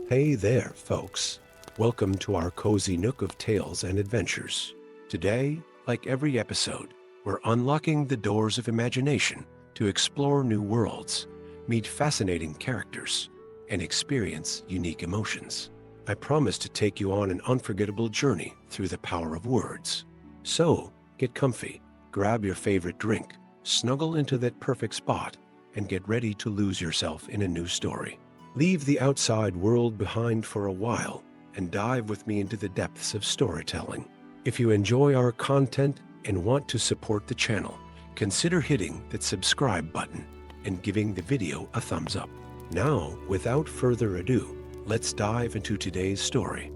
Hey there, folks. Welcome to our cozy nook of tales and adventures. Today, like every episode, we're unlocking the doors of imagination to explore new worlds, meet fascinating characters, and experience unique emotions. I promise to take you on an unforgettable journey through the power of words. So, get comfy, grab your favorite drink, snuggle into that perfect spot, and get ready to lose yourself in a new story. Leave the outside world behind for a while and dive with me into the depths of storytelling. If you enjoy our content and want to support the channel, consider hitting that subscribe button and giving the video a thumbs up. Now, without further ado, let's dive into today's story.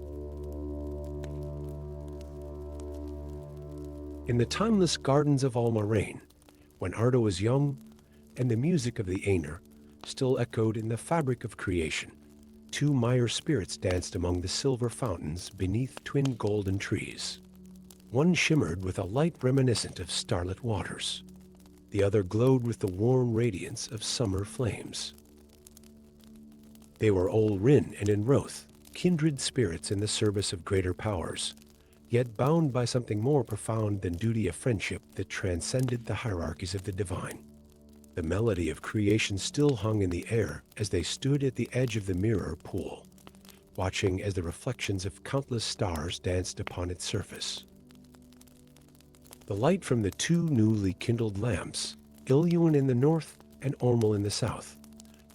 In the timeless gardens of Almarain, when Arda was young and the music of the Aenir still echoed in the fabric of creation, two Mire spirits danced among the silver fountains beneath twin golden trees. One shimmered with a light reminiscent of starlit waters. The other glowed with the warm radiance of summer flames. They were Olrin and Enroth, kindred spirits in the service of greater powers, yet bound by something more profound than duty of friendship that transcended the hierarchies of the divine. The melody of creation still hung in the air as they stood at the edge of the mirror pool, watching as the reflections of countless stars danced upon its surface. The light from the two newly kindled lamps, Ilyuin in the north and Ormel in the south,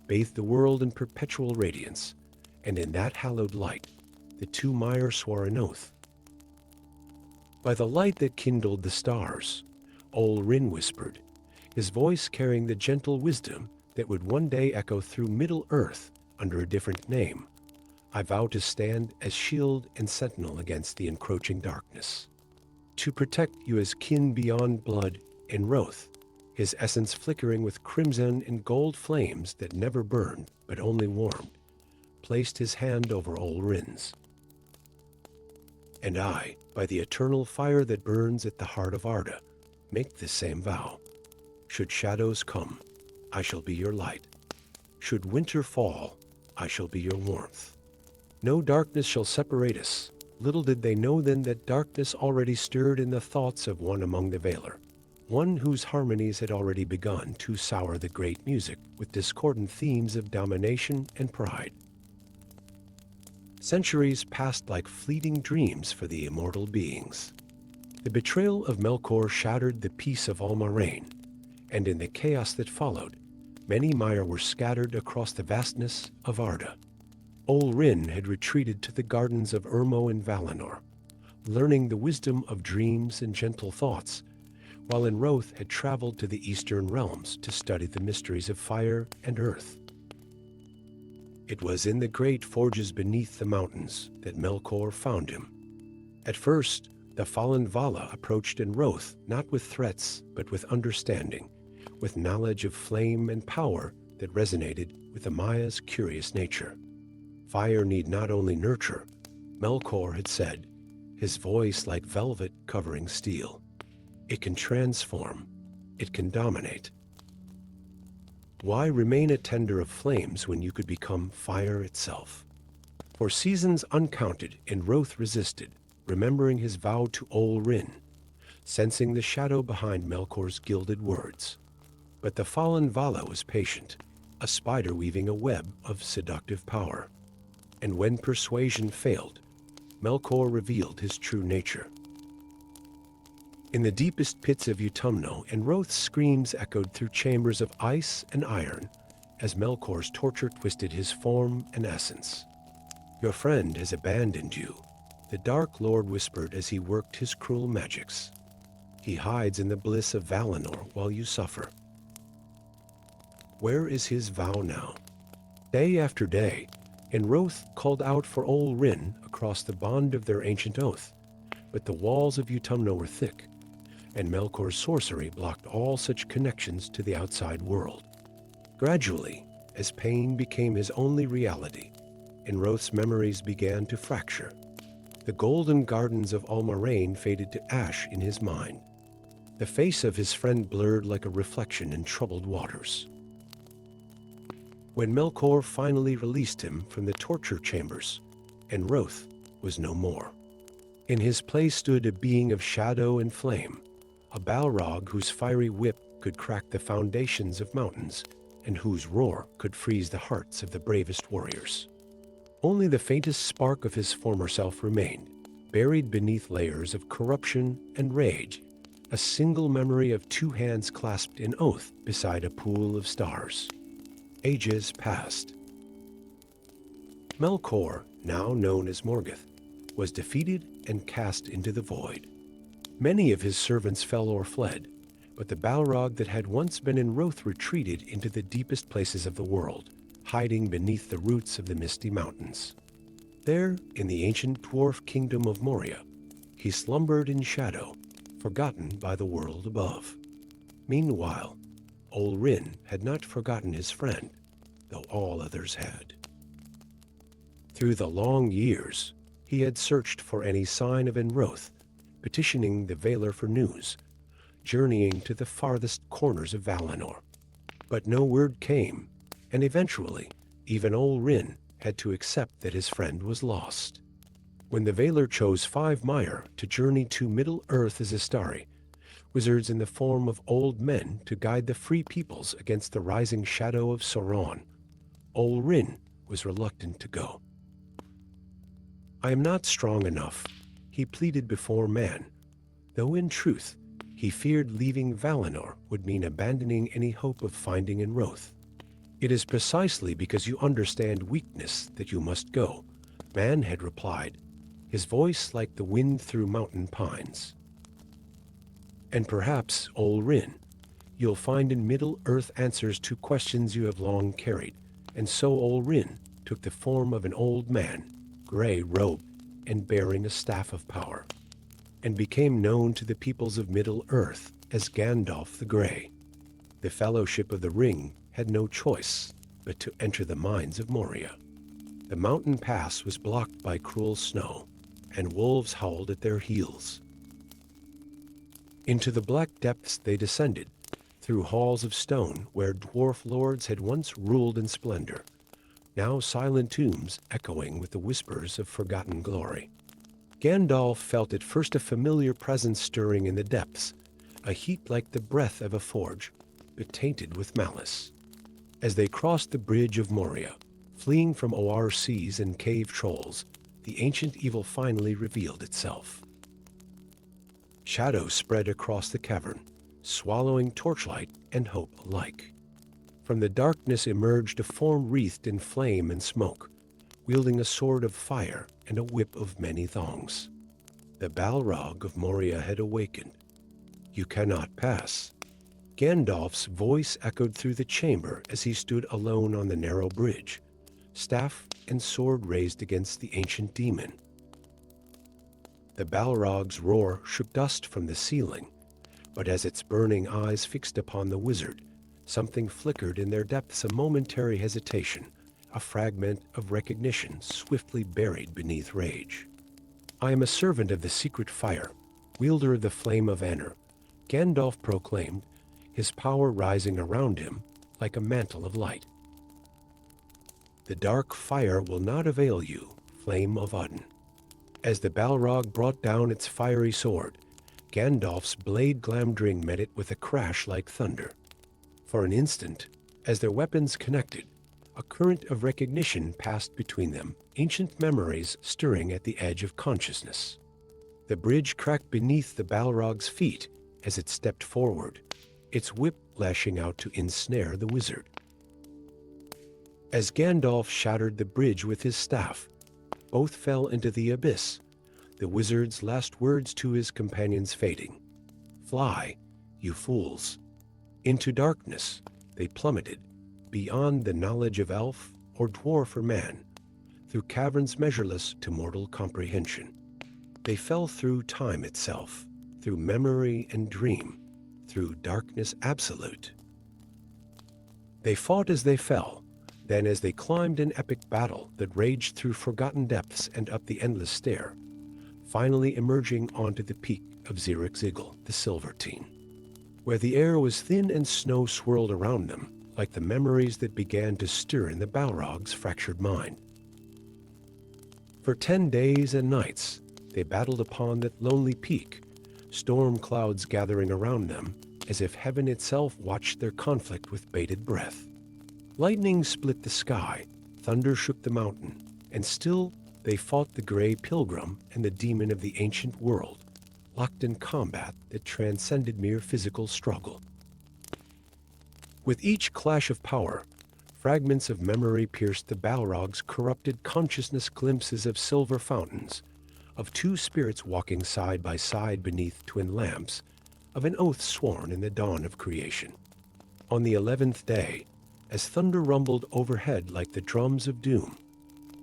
bathed the world in perpetual radiance, and in that hallowed light, the two Mire swore an oath. By the light that kindled the stars, Olrin whispered, his voice carrying the gentle wisdom that would one day echo through Middle-earth under a different name. I vow to stand as shield and sentinel against the encroaching darkness, to protect you as kin beyond blood and Roth, his essence flickering with crimson and gold flames that never burned but only warmed, placed his hand over Olrin's. And I, by the eternal fire that burns at the heart of Arda, make this same vow. Should shadows come, I shall be your light. Should winter fall, I shall be your warmth. No darkness shall separate us. Little did they know then that darkness already stirred in the thoughts of one among the Valar, one whose harmonies had already begun to sour the great music with discordant themes of domination and pride. Centuries passed like fleeting dreams for the immortal beings. The betrayal of Melkor shattered the peace of Almarain, and in the chaos that followed, many Mire were scattered across the vastness of Arda. Olrin had retreated to the gardens of Urmo and Valinor, learning the wisdom of dreams and gentle thoughts, while Enroth had traveled to the eastern realms to study the mysteries of fire and earth. It was in the great forges beneath the mountains that Melkor found him. At first, the fallen Vala approached Enroth not with threats, but with understanding, with knowledge of flame and power that resonated with Amaya's curious nature. Fire need not only nurture, Melkor had said, his voice like velvet covering steel. It can transform, it can dominate. Why remain a tender of flames when you could become fire itself? For seasons uncounted, Enroth resisted, remembering his vow to Olrin, sensing the shadow behind Melkor's gilded words. But the fallen Vala was patient, a spider weaving a web of seductive power. And when persuasion failed, Melkor revealed his true nature. In the deepest pits of Utumno, Enroth's screams echoed through chambers of ice and iron as Melkor's torture twisted his form and essence. Your friend has abandoned you, the Dark Lord whispered as he worked his cruel magics. He hides in the bliss of Valinor while you suffer. Where is his vow now? Day after day, Enroth called out for Olrin across the bond of their ancient oath, but the walls of Utumno were thick, and Melkor's sorcery blocked all such connections to the outside world. Gradually, as pain became his only reality, Enroth's memories began to fracture. The golden gardens of Almarain faded to ash in his mind. The face of his friend blurred like a reflection in troubled waters. when Melkor finally released him from the torture chambers, and Roth was no more. In his place stood a being of shadow and flame, a Balrog whose fiery whip could crack the foundations of mountains, and whose roar could freeze the hearts of the bravest warriors. Only the faintest spark of his former self remained, buried beneath layers of corruption and rage, a single memory of two hands clasped in oath beside a pool of stars. Ages passed. Melkor, now known as Morgoth, was defeated and cast into the void. Many of his servants fell or fled, but the Balrog that had once been in Roth retreated into the deepest places of the world, hiding beneath the roots of the misty mountains. There, in the ancient dwarf kingdom of Moria, he slumbered in shadow, forgotten by the world above. Meanwhile, Olrin had not forgotten his friend, though all others had. Through the long years, he had searched for any sign of Enroth, petitioning the Valar for news, journeying to the farthest corners of Valinor. But no word came, and eventually, even Olrin had to accept that his friend was lost. When the Valar chose 5 Maiar to journey to Middle-earth as Astari, wizards in the form of old men to guide the free peoples against the rising shadow of Sauron, Olrin was reluctant to go. "I am not strong enough," he pleaded before man, though in truth, he feared leaving Valinor would mean abandoning any hope of finding Enroth. "It is precisely because you understand weakness that you must go," man had replied, his voice like the wind through mountain pines. "And perhaps, Olrin, you'll find in Middle-earth answers to questions you have long carried." And so Olrin took the form of an old man, gray-robed and bearing a staff of power, and became known to the peoples of Middle-earth as Gandalf the Grey. The Fellowship of the Ring had no choice but to enter the mines of Moria. The mountain pass was blocked by cruel snow, and wolves howled at their heels. Into the black depths they descended, through halls of stone where dwarf lords had once ruled in splendor, now silent tombs echoing with the whispers of forgotten glory. Gandalf felt at first a familiar presence stirring in the depths, a heat like the breath of a forge, but tainted with malice. As they crossed the bridge of Moria, fleeing from ORCs and cave trolls, the ancient evil finally revealed itself. Shadow spread across the cavern, swallowing torchlight and hope alike. From the darkness emerged a form wreathed in flame and smoke, wielding a sword of fire and a whip of many thongs. The Balrog of Moria had awakened. "You cannot pass." Gandalf's voice echoed through the chamber as he stood alone on the narrow bridge, staff and sword raised against the ancient demon. The Balrog's roar shook dust from the ceiling, but as its burning eyes fixed upon the wizard, something flickered in their depths, a momentary hesitation, a fragment of recognition swiftly buried beneath rage. "I am a servant of the secret fire, wielder of the flame of Anor," Gandalf proclaimed, his power rising around him like a mantle of light. "The dark fire will not avail you, Flame of Udden." As the Balrog brought down its fiery sword, Gandalf's blade Glamdring met it with a crash like thunder. For an instant, as their weapons connected, a current of recognition passed between them, ancient memories stirring at the edge of consciousness. The bridge cracked beneath the Balrog's feet as it stepped forward, its whip lashing out to ensnare the wizard. As Gandalf shattered the bridge with his staff, both fell into the abyss, the wizard's last words to his companions fading. "Fly, you fools." Into darkness they plummeted, beyond the knowledge of elf or dwarf or man, through caverns measureless to mortal comprehension. They fell through time itself, through memory and dream, through darkness absolute. They fought as they fell, then as they climbed an epic battle that raged through forgotten depths and up the endless stair, finally emerging onto the peak of Zirik-Zigil, the Silverteen, where the air was thin and snow swirled around them like the memories that began to stir in the Balrog's fractured mind. For 10 days and nights, they battled upon that lonely peak, storm clouds gathering around them as if heaven itself watched their conflict with bated breath. Lightning split the sky, thunder shook the mountain, and still they fought the gray pilgrim and the demon of the ancient world, locked in combat that transcended mere physical struggle. With each clash of power, fragments of memory pierced the Balrog's corrupted consciousness, glimpses of silver fountains, of two spirits walking side by side beneath twin lamps, of an oath sworn in the dawn of creation. On the 11th day, as thunder rumbled overhead like the drums of doom,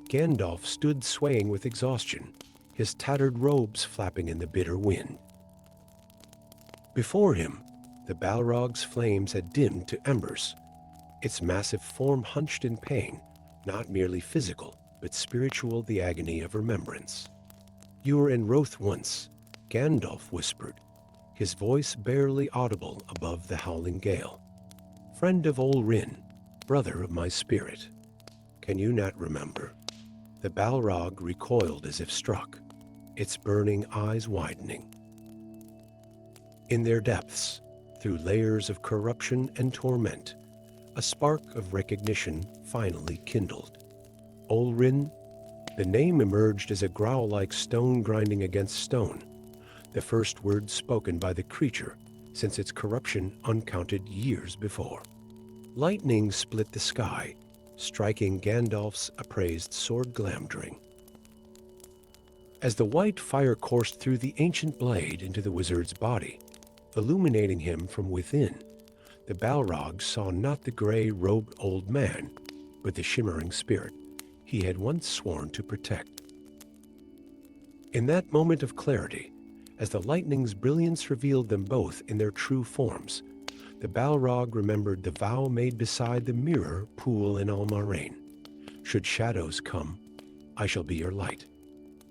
Gandalf stood swaying with exhaustion, his tattered robes flapping in the bitter wind. Before him, the Balrog's flames had dimmed to embers, its massive form hunched in pain, not merely physical, but spiritual, the agony of remembrance. "You were in Roth once," Gandalf whispered, his voice barely audible above the howling gale. "Friend of Olrin, brother of my spirit. Can you not remember?" The Balrog recoiled as if struck, its burning eyes widening. In their depths, through layers of corruption and torment, a spark of recognition finally kindled. Olrin. The name emerged as a growl like stone grinding against stone, the first word spoken by the creature since its corruption uncounted years before. Lightning split the sky, striking Gandalf's appraised sword Glamdring. As the white fire coursed through the ancient blade into the wizard's body, illuminating him from within, the Balrog saw not the gray-robed old man, but the shimmering spirit he had once sworn to protect. In that moment of clarity, as the lightning's brilliance revealed them both in their true forms, the Balrog remembered the vow made beside the mirror pool in Almarain. "Should shadows come, I shall be your light.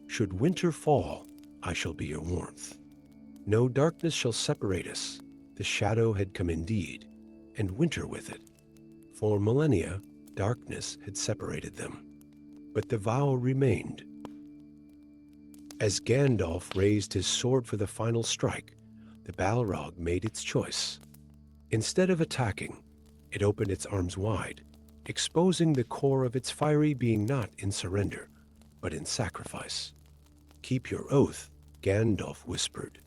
Should winter fall, I shall be your warmth. No darkness shall separate us." The shadow had come indeed, and winter with it. For millennia, darkness had separated them. But the vow remained. As Gandalf raised his sword for the final strike, the Balrog made its choice. Instead of attacking, it opened its arms wide, exposing the core of its fiery being, not in surrender, but in sacrifice. "Keep your oath," Gandalf whispered,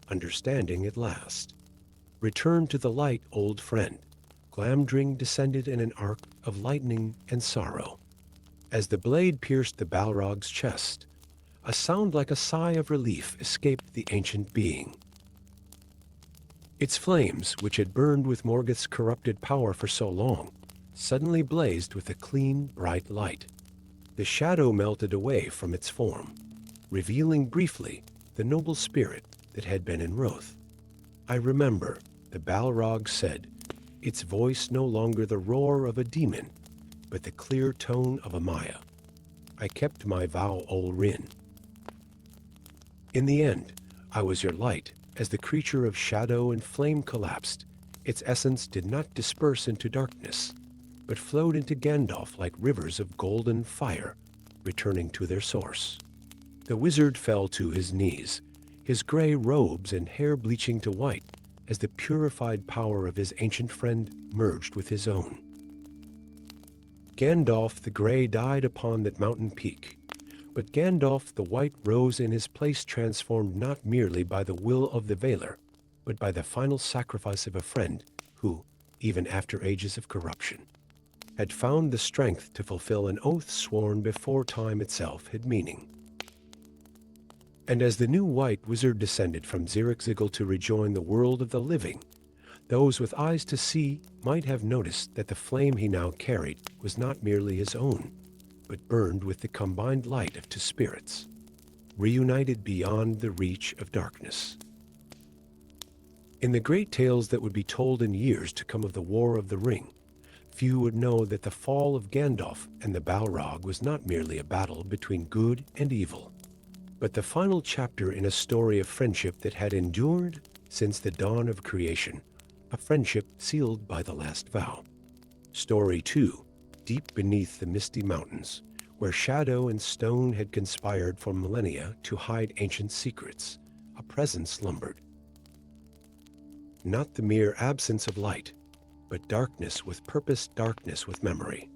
understanding at last. "Return to the light, old friend." Glamdring descended in an arc of lightning and sorrow. As the blade pierced the Balrog's chest, a sound like a sigh of relief escaped the ancient being. Its flames, which had burned with Morgoth's corrupted power for so long, suddenly blazed with a clean, bright light. The shadow melted away from its form, revealing briefly the noble spirit that had been in Roth. "I remember," the Balrog said, its voice no longer the roar of a demon, but the clear tone of a Maya. "I kept my vow, Olrin. In the end, I was your light." As the creature of shadow and flame collapsed, its essence did not disperse into darkness, but flowed into Gandalf like rivers of golden fire, returning to their source. The wizard fell to his knees, his gray robes and hair bleaching to white, as the purified power of his ancient friend merged with his own. Gandalf the Grey died upon that mountain peak, but Gandalf the White rose in his place, transformed not merely by the will of the Valar, but by the final sacrifice of a friend who, even after ages of corruption, had found the strength to fulfill an oath sworn before time itself had meaning. And as the new white wizard descended from Zirak-Zigil to rejoin the world of the living, those with eyes to see might have noticed that the flame he now carried was not merely his own, but burned with the combined light of two spirits, reunited beyond the reach of darkness. In the great tales that would be told in years to come of the War of the Ring, few would know that the fall of Gandalf and the Balrog was not merely a battle between good and evil, but the final chapter in a story of friendship that had endured since the dawn of creation, a friendship sealed by the last vow. Story 2. Deep beneath the misty mountains, where shadow and stone had conspired for millennia to hide ancient secrets, a presence slumbered. Not the mere absence of light, but darkness with purpose, darkness with memory.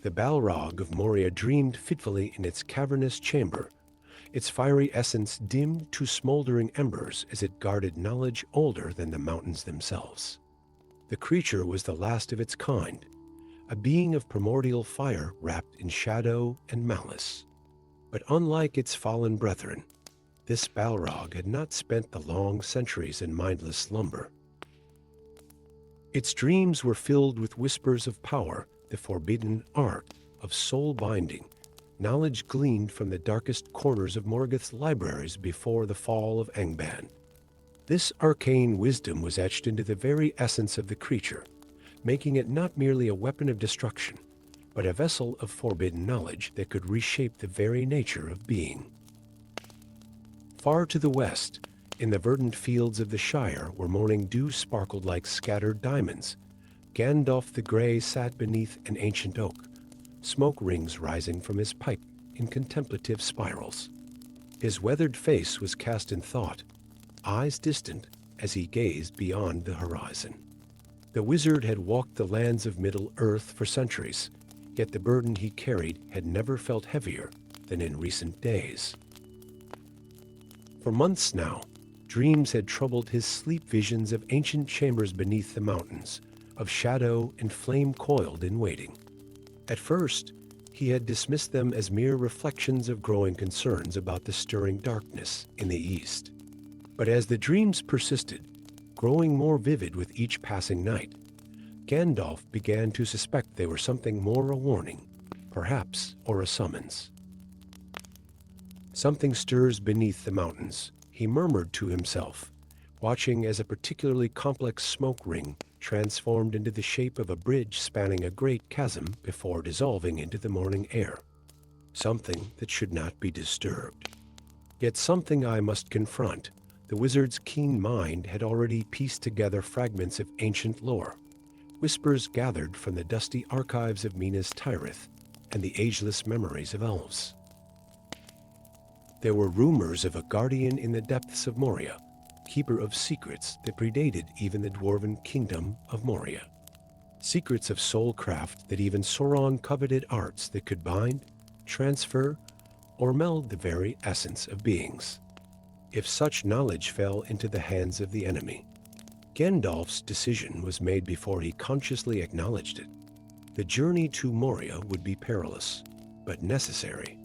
The Balrog of Moria dreamed fitfully in its cavernous chamber, its fiery essence dimmed to smoldering embers as it guarded knowledge older than the mountains themselves. The creature was the last of its kind, a being of primordial fire wrapped in shadow and malice. But unlike its fallen brethren, this Balrog had not spent the long centuries in mindless slumber. Its dreams were filled with whispers of power, the forbidden art of soul binding, knowledge gleaned from the darkest corners of Morgoth's libraries before the fall of Angband. This arcane wisdom was etched into the very essence of the creature, making it not merely a weapon of destruction, but a vessel of forbidden knowledge that could reshape the very nature of being. Far to the west, in the verdant fields of the Shire where morning dew sparkled like scattered diamonds, Gandalf the Grey sat beneath an ancient oak, smoke rings rising from his pipe in contemplative spirals. His weathered face was cast in thought, eyes distant as he gazed beyond the horizon. The wizard had walked the lands of Middle-earth for centuries, yet the burden he carried had never felt heavier than in recent days. For months now, dreams had troubled his sleep, visions of ancient chambers beneath the mountains, of shadow and flame coiled in waiting. At first, he had dismissed them as mere reflections of growing concerns about the stirring darkness in the east. But as the dreams persisted, growing more vivid with each passing night, Gandalf began to suspect they were something more, a warning, perhaps, or a summons. Something stirs beneath the mountains, he murmured to himself, watching as a particularly complex smoke ring transformed into the shape of a bridge spanning a great chasm before dissolving into the morning air. Something that should not be disturbed. Yet something I must confront. The wizard's keen mind had already pieced together fragments of ancient lore, whispers gathered from the dusty archives of Minas Tirith and the ageless memories of elves. There were rumors of a guardian in the depths of Moria, keeper of secrets that predated even the dwarven kingdom of Moria. Secrets of soulcraft that even Sauron coveted, arts that could bind, transfer, or meld the very essence of beings. If such knowledge fell into the hands of the enemy, Gandalf's decision was made before he consciously acknowledged it. The journey to Moria would be perilous, but necessary.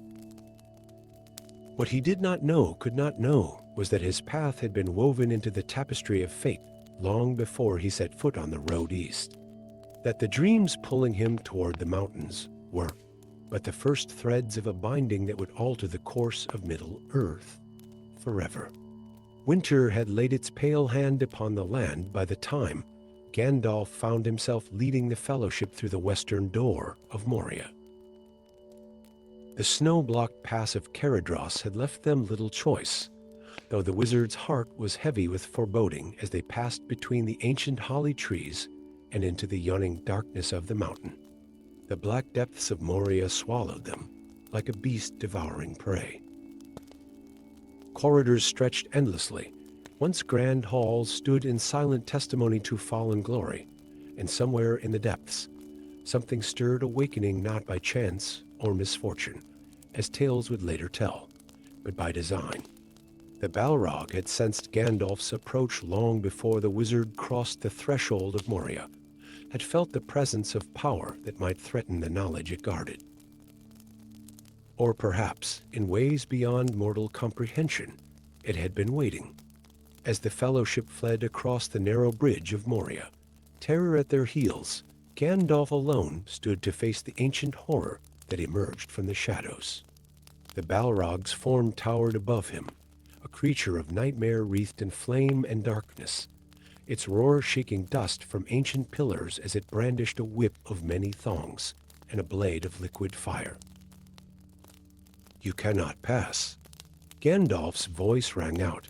What he did not know, could not know, was that his path had been woven into the tapestry of fate long before he set foot on the road east. That the dreams pulling him toward the mountains were but the first threads of a binding that would alter the course of Middle-earth forever. Winter had laid its pale hand upon the land by the time Gandalf found himself leading the Fellowship through the western door of Moria. The snow-blocked pass of Caradhras had left them little choice, though the wizard's heart was heavy with foreboding as they passed between the ancient holly trees and into the yawning darkness of the mountain. The black depths of Moria swallowed them, like a beast devouring prey. Corridors stretched endlessly. Once grand halls stood in silent testimony to fallen glory, and somewhere in the depths, something stirred, awakening not by chance or misfortune, as tales would later tell, but by design. The Balrog had sensed Gandalf's approach long before the wizard crossed the threshold of Moria, had felt the presence of power that might threaten the knowledge it guarded. Or perhaps, in ways beyond mortal comprehension, it had been waiting. As the Fellowship fled across the narrow bridge of Moria, terror at their heels, Gandalf alone stood to face the ancient horror that emerged from the shadows. The Balrog's form towered above him, a creature of nightmare wreathed in flame and darkness, its roar shaking dust from ancient pillars as it brandished a whip of many thongs and a blade of liquid fire. "You cannot pass." Gandalf's voice rang out,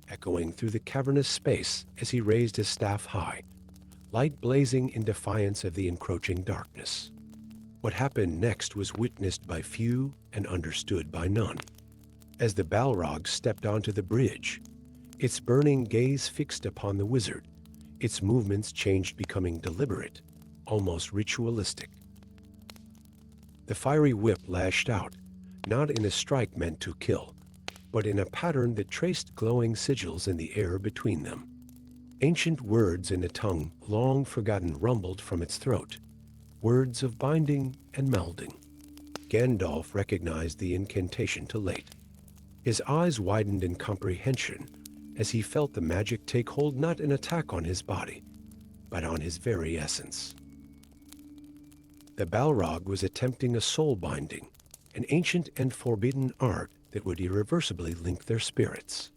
echoing through the cavernous space as he raised his staff high, light blazing in defiance of the encroaching darkness. What happened next was witnessed by few and understood by none. As the Balrog stepped onto the bridge, its burning gaze fixed upon the wizard, its movements changed, becoming deliberate, almost ritualistic. The fiery whip lashed out, not in a strike meant to kill, but in a pattern that traced glowing sigils in the air between them. Ancient words in a tongue long forgotten rumbled from its throat, words of binding and melding. Gandalf recognized the incantation too late. His eyes widened in comprehension as he felt the magic take hold, not an attack on his body, but on his very essence. The Balrog was attempting a soul binding, an ancient and forbidden art that would irreversibly link their spirits.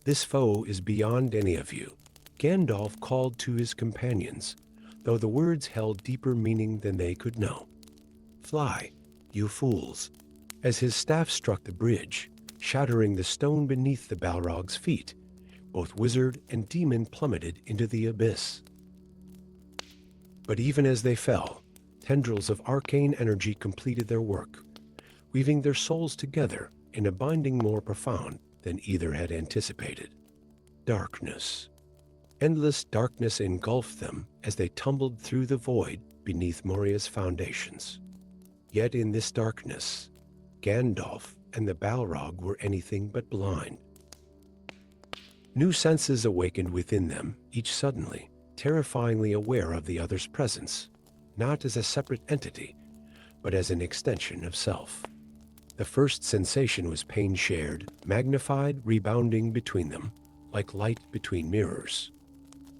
"This foe is beyond any of you," Gandalf called to his companions, though the words held deeper meaning than they could know. "Fly, you fools." As his staff struck the bridge, shattering the stone beneath the Balrog's feet, both wizard and demon plummeted into the abyss. But even as they fell, tendrils of arcane energy completed their work, weaving their souls together in a binding more profound than either had anticipated. Darkness. Endless darkness engulfed them as they tumbled through the void beneath Moria's foundations. Yet in this darkness, Gandalf and the Balrog were anything but blind. New senses awakened within them, each suddenly, terrifyingly aware of the other's presence, not as a separate entity, but as an extension of self. The first sensation was pain shared, magnified, rebounding between them, like light between mirrors.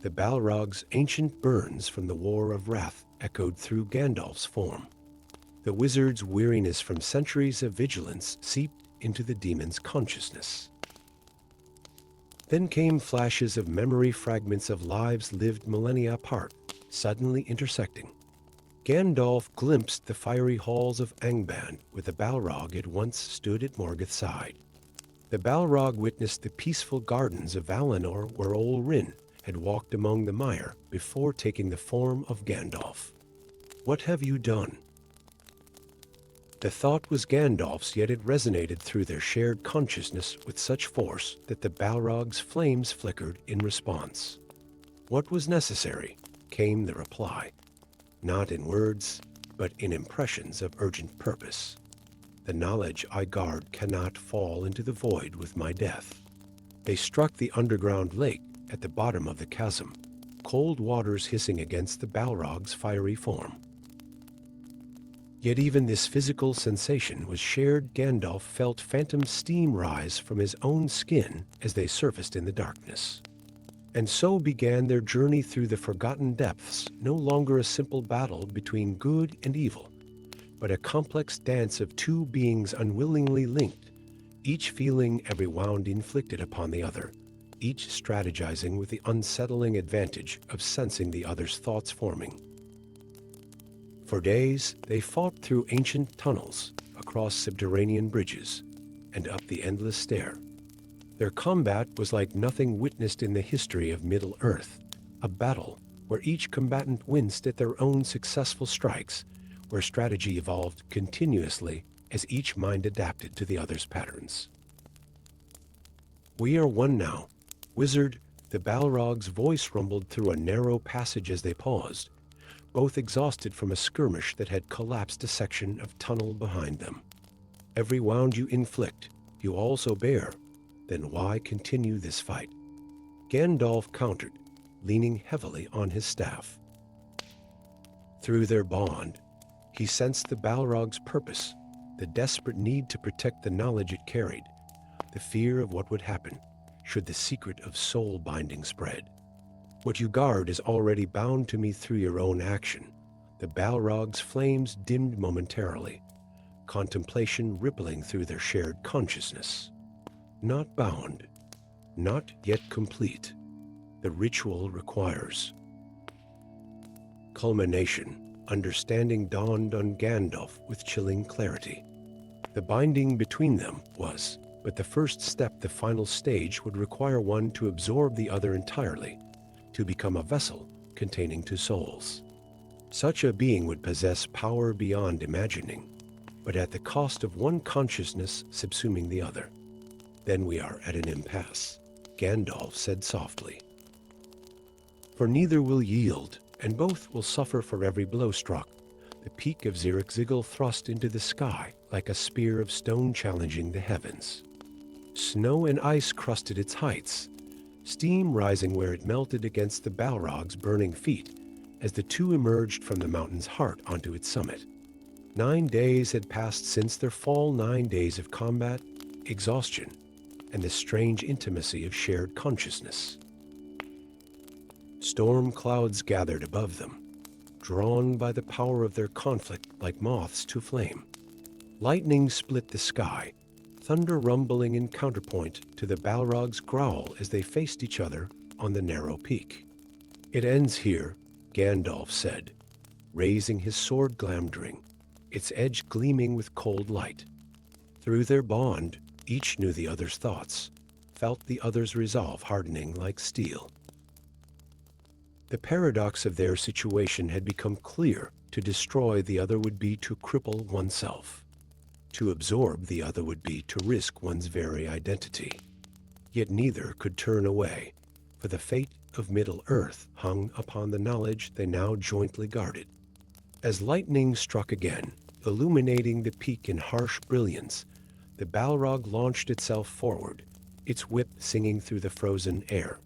The Balrog's ancient burns from the War of Wrath echoed through Gandalf's form. The wizard's weariness from centuries of vigilance seeped into the demon's consciousness. Then came flashes of memory, fragments of lives lived millennia apart, suddenly intersecting. Gandalf glimpsed the fiery halls of Angband, where the Balrog had once stood at Morgoth's side. The Balrog witnessed the peaceful gardens of Valinor, where Ol Rin had walked among the mire before taking the form of Gandalf. "What have you done?" The thought was Gandalf's, yet it resonated through their shared consciousness with such force that the Balrog's flames flickered in response. "What was necessary?" came the reply, not in words, but in impressions of urgent purpose. "The knowledge I guard cannot fall into the void with my death." They struck the underground lake at the bottom of the chasm, cold waters hissing against the Balrog's fiery form. Yet even this physical sensation was shared. Gandalf felt phantom steam rise from his own skin as they surfaced in the darkness. And so began their journey through the forgotten depths, no longer a simple battle between good and evil, but a complex dance of two beings unwillingly linked, each feeling every wound inflicted upon the other, each strategizing with the unsettling advantage of sensing the other's thoughts forming. For days, they fought through ancient tunnels, across subterranean bridges, and up the endless stair. Their combat was like nothing witnessed in the history of Middle-earth, a battle where each combatant winced at their own successful strikes, where strategy evolved continuously as each mind adapted to the other's patterns. "We are one now, wizard," the Balrog's voice rumbled through a narrow passage as they paused, both exhausted from a skirmish that had collapsed a section of tunnel behind them. "Every wound you inflict, you also bear. Then why continue this fight?" Gandalf countered, leaning heavily on his staff. Through their bond, he sensed the Balrog's purpose, the desperate need to protect the knowledge it carried, the fear of what would happen should the secret of soul binding spread. "What you guard is already bound to me through your own action." The Balrog's flames dimmed momentarily, contemplation rippling through their shared consciousness. "Not bound, not yet complete. The ritual requires." Culmination, understanding dawned on Gandalf with chilling clarity. The binding between them was but the first step. The final stage would require one to absorb the other entirely, to become a vessel containing two souls. Such a being would possess power beyond imagining, but at the cost of one consciousness subsuming the other. Then we are at an impasse, Gandalf said softly. For neither will yield, and both will suffer for every blow struck. The peak of Zirk-Zigil thrust into the sky like a spear of stone challenging the heavens. Snow and ice crusted its heights, steam rising where it melted against the Balrog's burning feet as the two emerged from the mountain's heart onto its summit. 9 days had passed since their fall, 9 days of combat, exhaustion, and the strange intimacy of shared consciousness. Storm clouds gathered above them, drawn by the power of their conflict like moths to flame. Lightning split the sky, thunder rumbling in counterpoint to the Balrog's growl as they faced each other on the narrow peak. It ends here, Gandalf said, raising his sword Glamdring, its edge gleaming with cold light. Through their bond, each knew the other's thoughts, felt the other's resolve hardening like steel. The paradox of their situation had become clear. To destroy the other would be to cripple oneself. To absorb the other would be to risk one's very identity. Yet neither could turn away, for the fate of Middle-earth hung upon the knowledge they now jointly guarded. As lightning struck again, illuminating the peak in harsh brilliance, the Balrog launched itself forward, its whip singing through the frozen air.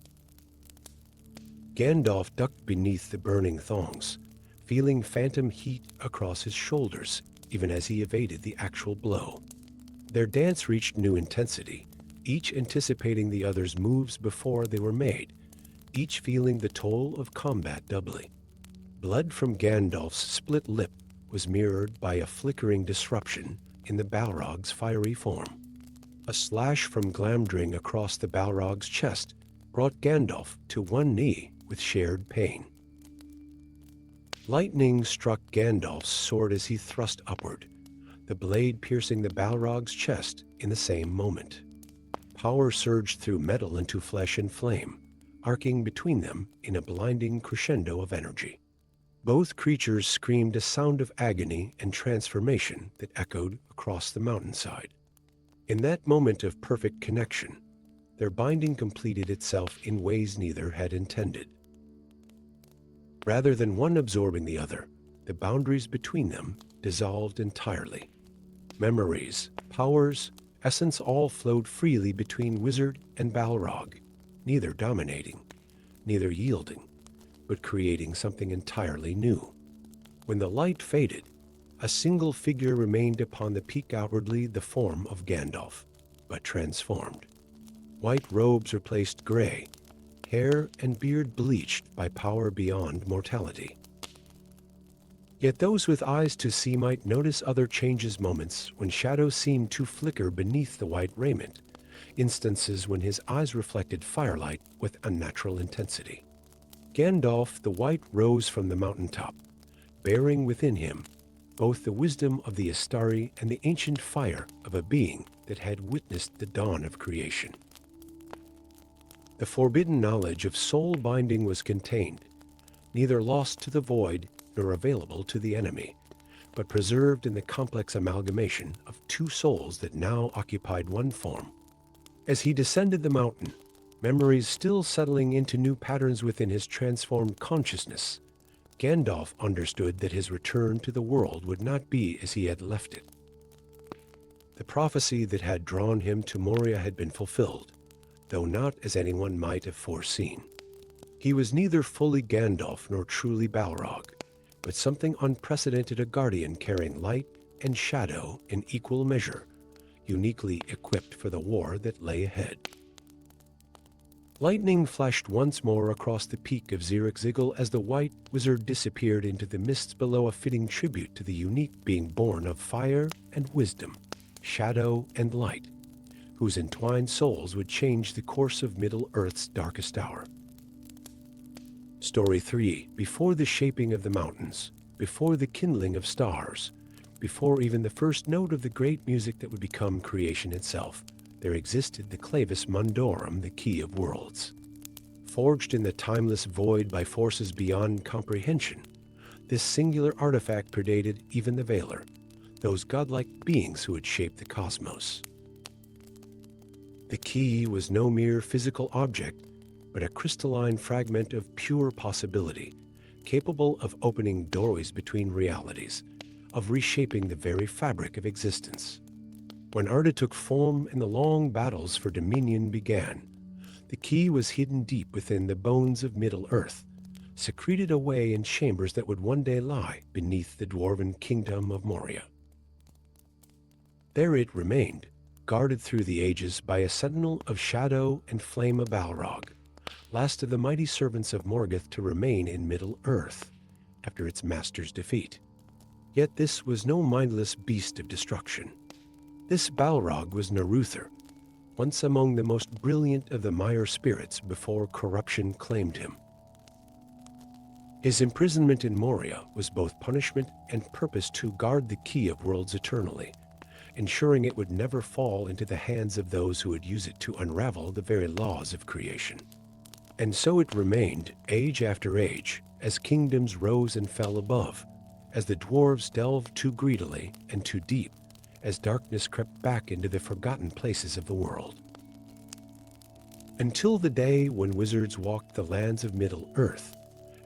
Gandalf ducked beneath the burning thongs, feeling phantom heat across his shoulders, even as he evaded the actual blow. Their dance reached new intensity, each anticipating the other's moves before they were made, each feeling the toll of combat doubly. Blood from Gandalf's split lip was mirrored by a flickering disruption in the Balrog's fiery form. A slash from Glamdring across the Balrog's chest brought Gandalf to one knee with shared pain. Lightning struck Gandalf's sword as he thrust upward, the blade piercing the Balrog's chest in the same moment. Power surged through metal into flesh and flame, arcing between them in a blinding crescendo of energy. Both creatures screamed a sound of agony and transformation that echoed across the mountainside. In that moment of perfect connection, their binding completed itself in ways neither had intended. Rather than one absorbing the other, the boundaries between them dissolved entirely. Memories, powers, essence all flowed freely between wizard and Balrog, neither dominating, neither yielding, but creating something entirely new. When the light faded, a single figure remained upon the peak, outwardly the form of Gandalf, but transformed. White robes replaced gray, hair and beard bleached by power beyond mortality. Yet those with eyes to see might notice other changes, moments when shadows seemed to flicker beneath the white raiment, instances when his eyes reflected firelight with unnatural intensity. Gandalf the White rose from the mountaintop, bearing within him both the wisdom of the Astari and the ancient fire of a being that had witnessed the dawn of creation. The forbidden knowledge of soul binding was contained, neither lost to the void nor available to the enemy, but preserved in the complex amalgamation of two souls that now occupied one form. As he descended the mountain, memories still settling into new patterns within his transformed consciousness, Gandalf understood that his return to the world would not be as he had left it. The prophecy that had drawn him to Moria had been fulfilled, though not as anyone might have foreseen. He was neither fully Gandalf nor truly Balrog, but something unprecedented, a guardian carrying light and shadow in equal measure, uniquely equipped for the war that lay ahead. Lightning flashed once more across the peak of Zirk-Zigil as the white wizard disappeared into the mists below, a fitting tribute to the unique being born of fire and wisdom, shadow and light, whose entwined souls would change the course of Middle-earth's darkest hour. Story 3. Before the shaping of the mountains, before the kindling of stars, before even the first note of the great music that would become creation itself, there existed the Clavis Mundorum, the Key of Worlds. Forged in the timeless void by forces beyond comprehension, this singular artifact predated even the Valar, those godlike beings who had shaped the cosmos. The key was no mere physical object, but a crystalline fragment of pure possibility, capable of opening doorways between realities, of reshaping the very fabric of existence. When Arda took form and the long battles for dominion began, the key was hidden deep within the bones of Middle-earth, secreted away in chambers that would one day lie beneath the dwarven kingdom of Moria. There it remained, guarded through the ages by a sentinel of shadow and flame of Balrog, last of the mighty servants of Morgoth to remain in Middle-earth after its master's defeat. Yet this was no mindless beast of destruction. This Balrog was Naruthr, once among the most brilliant of the Mire spirits before corruption claimed him. His imprisonment in Moria was both punishment and purpose to guard the key of worlds eternally, ensuring it would never fall into the hands of those who would use it to unravel the very laws of creation. And so it remained, age after age, as kingdoms rose and fell above, as the dwarves delved too greedily and too deep, as darkness crept back into the forgotten places of the world. Until the day when wizards walked the lands of Middle-earth,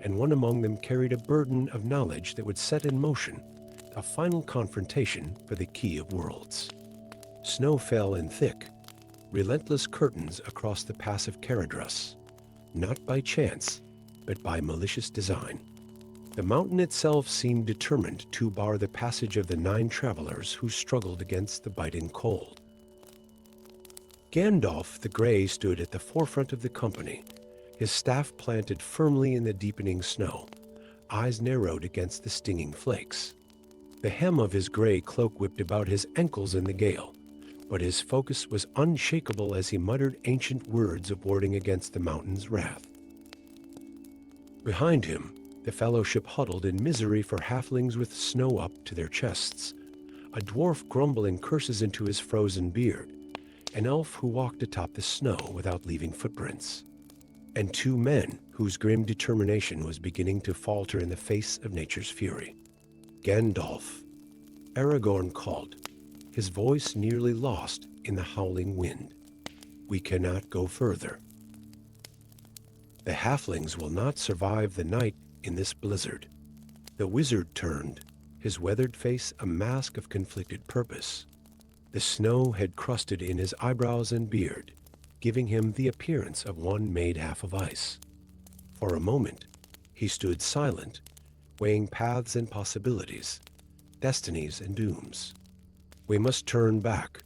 and one among them carried a burden of knowledge that would set in motion a final confrontation for the Key of Worlds. Snow fell in thick, relentless curtains across the pass of Caradhras, not by chance, but by malicious design. The mountain itself seemed determined to bar the passage of the 9 travelers who struggled against the biting cold. Gandalf the Grey stood at the forefront of the company, his staff planted firmly in the deepening snow, eyes narrowed against the stinging flakes. The hem of his gray cloak whipped about his ankles in the gale, but his focus was unshakable as he muttered ancient words of warding against the mountain's wrath. Behind him, the fellowship huddled in misery for halflings with snow up to their chests, a dwarf grumbling curses into his frozen beard, an elf who walked atop the snow without leaving footprints, and 2 men whose grim determination was beginning to falter in the face of nature's fury. Gandalf, Aragorn called, his voice nearly lost in the howling wind. We cannot go further. The halflings will not survive the night in this blizzard. The wizard turned, his weathered face a mask of conflicted purpose. The snow had crusted in his eyebrows and beard, giving him the appearance of one made half of ice. For a moment, he stood silent, weighing paths and possibilities, destinies and dooms. We must turn back,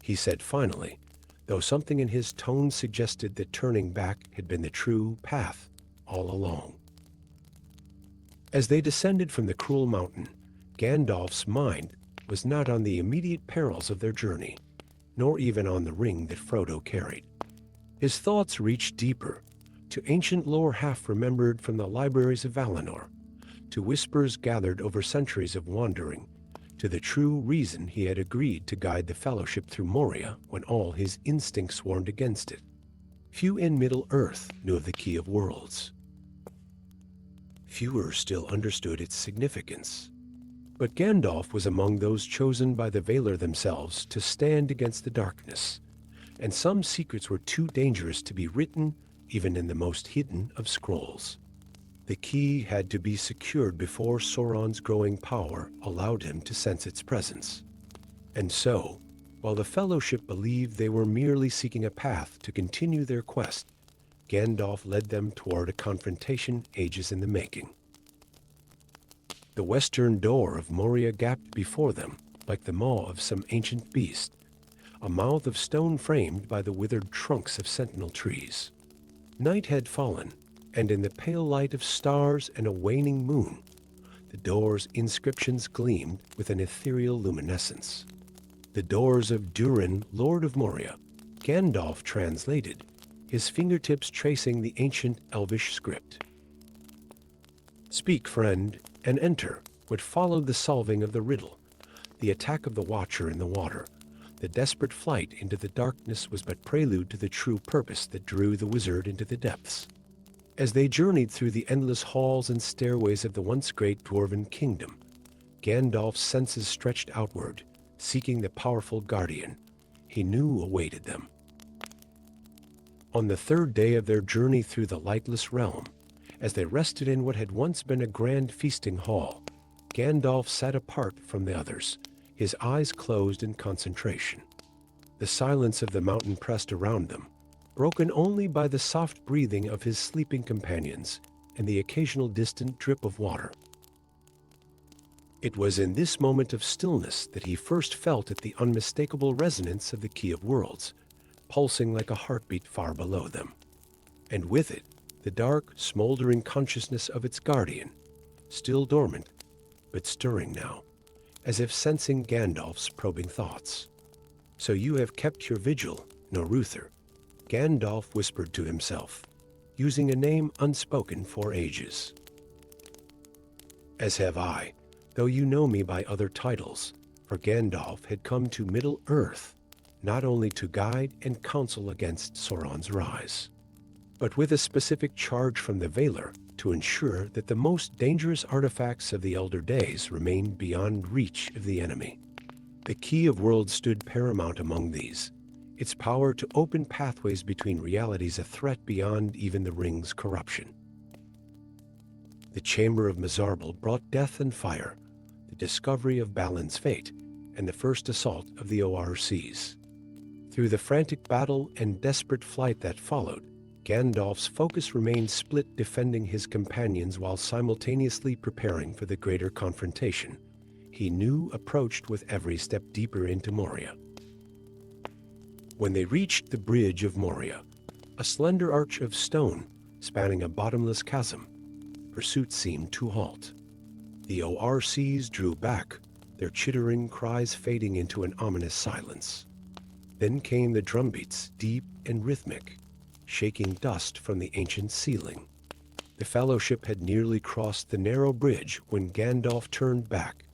he said finally, though something in his tone suggested that turning back had been the true path all along. As they descended from the cruel mountain, Gandalf's mind was not on the immediate perils of their journey, nor even on the ring that Frodo carried. His thoughts reached deeper, to ancient lore half-remembered from the libraries of Valinor, to whispers gathered over centuries of wandering, to the true reason he had agreed to guide the Fellowship through Moria when all his instincts warned against it. Few in Middle-earth knew of the Key of Worlds. Fewer still understood its significance. But Gandalf was among those chosen by the Valar themselves to stand against the darkness, and some secrets were too dangerous to be written even in the most hidden of scrolls. The key had to be secured before Sauron's growing power allowed him to sense its presence. And so, while the Fellowship believed they were merely seeking a path to continue their quest, Gandalf led them toward a confrontation ages in the making. The western door of Moria gaped before them, like the maw of some ancient beast, a mouth of stone framed by the withered trunks of sentinel trees. Night had fallen, and in the pale light of stars and a waning moon, the door's inscriptions gleamed with an ethereal luminescence. The doors of Durin, Lord of Moria, Gandalf translated, his fingertips tracing the ancient Elvish script. "Speak, friend, and enter," would follow the solving of the riddle. The attack of the Watcher in the water, the desperate flight into the darkness was but prelude to the true purpose that drew the wizard into the depths. As they journeyed through the endless halls and stairways of the once great dwarven kingdom, Gandalf's senses stretched outward, seeking the powerful guardian he knew awaited them. On the third day of their journey through the lightless realm, as they rested in what had once been a grand feasting hall, Gandalf sat apart from the others, his eyes closed in concentration. The silence of the mountain pressed around them, broken only by the soft breathing of his sleeping companions and the occasional distant drip of water. It was in this moment of stillness that he first felt the unmistakable resonance of the Key of Worlds, pulsing like a heartbeat far below them, and with it, the dark, smoldering consciousness of its guardian, still dormant, but stirring now, as if sensing Gandalf's probing thoughts. "So you have kept your vigil, LOTR," Gandalf whispered to himself, using a name unspoken for ages. "As have I, though you know me by other titles," for Gandalf had come to Middle-earth, not only to guide and counsel against Sauron's rise, but with a specific charge from the Valar to ensure that the most dangerous artifacts of the Elder Days remained beyond reach of the enemy. The Key of Worlds stood paramount among these, its power to open pathways between realities a threat beyond even the Ring's corruption. The Chamber of Mizarbel brought death and fire, the discovery of Balin's fate, and the first assault of the ORCs. Through the frantic battle and desperate flight that followed, Gandalf's focus remained split, defending his companions while simultaneously preparing for the greater confrontation he knew approached with every step deeper into Moria. When they reached the Bridge of Moria, a slender arch of stone spanning a bottomless chasm, pursuit seemed to halt. The ORCs drew back, their chittering cries fading into an ominous silence. Then came the drumbeats, deep and rhythmic, shaking dust from the ancient ceiling. The Fellowship had nearly crossed the narrow bridge when Gandalf turned back,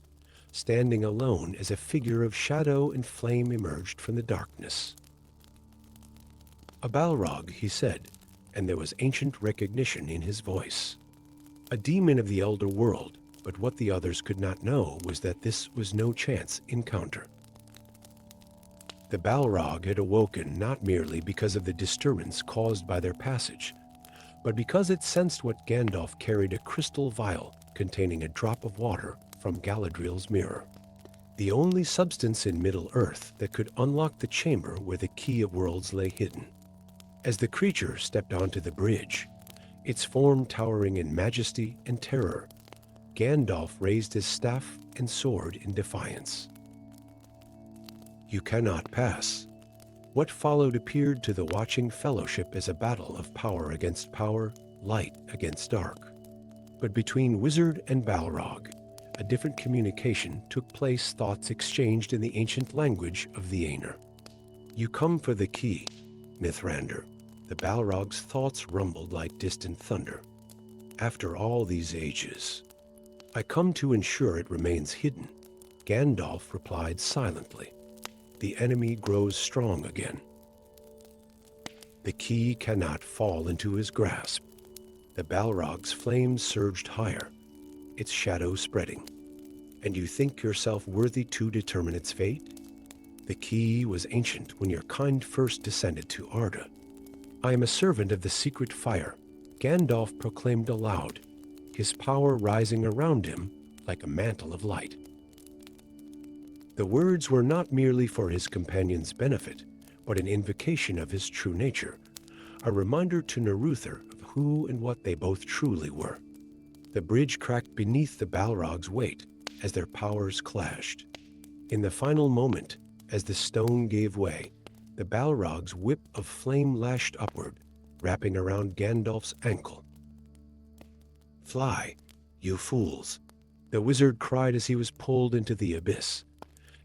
standing alone as a figure of shadow and flame emerged from the darkness. "A Balrog," he said, and there was ancient recognition in his voice. A demon of the Elder World, but what the others could not know was that this was no chance encounter. The Balrog had awoken not merely because of the disturbance caused by their passage, but because it sensed what Gandalf carried, a crystal vial containing a drop of water from Galadriel's mirror, the only substance in Middle-earth that could unlock the chamber where the Key of Worlds lay hidden. As the creature stepped onto the bridge, its form towering in majesty and terror, Gandalf raised his staff and sword in defiance. "You cannot pass." What followed appeared to the watching Fellowship as a battle of power against power, light against dark. But between wizard and Balrog, a different communication took place, thoughts exchanged in the ancient language of the Aener. "You come for the key, Mithrandir." The Balrog's thoughts rumbled like distant thunder. "After all these ages, I come to ensure it remains hidden," Gandalf replied silently. "The enemy grows strong again. The key cannot fall into his grasp." The Balrog's flames surged higher, its shadow spreading. "And you think yourself worthy to determine its fate? The key was ancient when your kind first descended to Arda. I am a servant of the secret fire," Gandalf proclaimed aloud, his power rising around him like a mantle of light. The words were not merely for his companion's benefit, but an invocation of his true nature, a reminder to LOTR of who and what they both truly were. The bridge cracked beneath the Balrog's weight as their powers clashed. In the final moment, as the stone gave way, the Balrog's whip of flame lashed upward, wrapping around Gandalf's ankle. "Fly, you fools," the wizard cried as he was pulled into the abyss,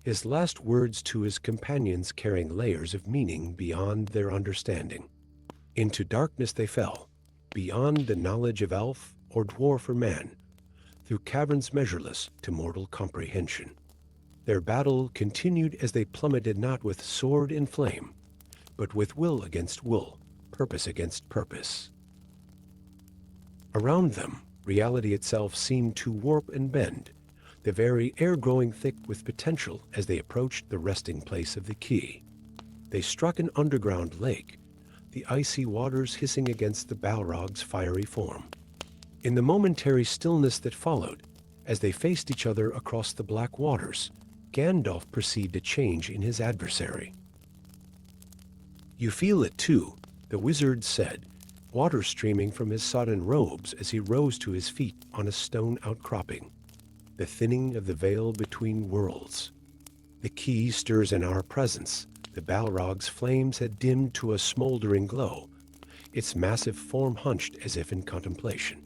his last words to his companions carrying layers of meaning beyond their understanding. Into darkness they fell, beyond the knowledge of elf or dwarf or man, through caverns measureless to mortal comprehension. Their battle continued as they plummeted not with sword and flame, but with will against will, purpose against purpose. Around them, reality itself seemed to warp and bend, the very air growing thick with potential as they approached the resting place of the key. They struck an underground lake, the icy waters hissing against the Balrog's fiery form. In the momentary stillness that followed, as they faced each other across the black waters, Gandalf perceived a change in his adversary. "You feel it too," the wizard said, water streaming from his sodden robes as he rose to his feet on a stone outcropping. "The thinning of the veil between worlds. The key stirs in our presence." The Balrog's flames had dimmed to a smoldering glow, its massive form hunched as if in contemplation.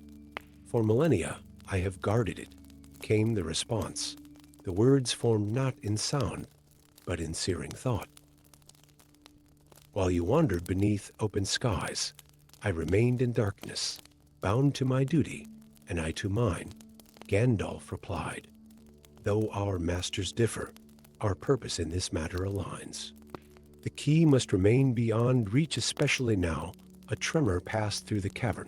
"For millennia, I have guarded it," came the response, the words formed not in sound, but in searing thought. "While you wandered beneath open skies, I remained in darkness, bound to my duty, and I to mine," Gandalf replied. "Though our masters differ, our purpose in this matter aligns. The key must remain beyond reach, especially now." A tremor passed through the cavern,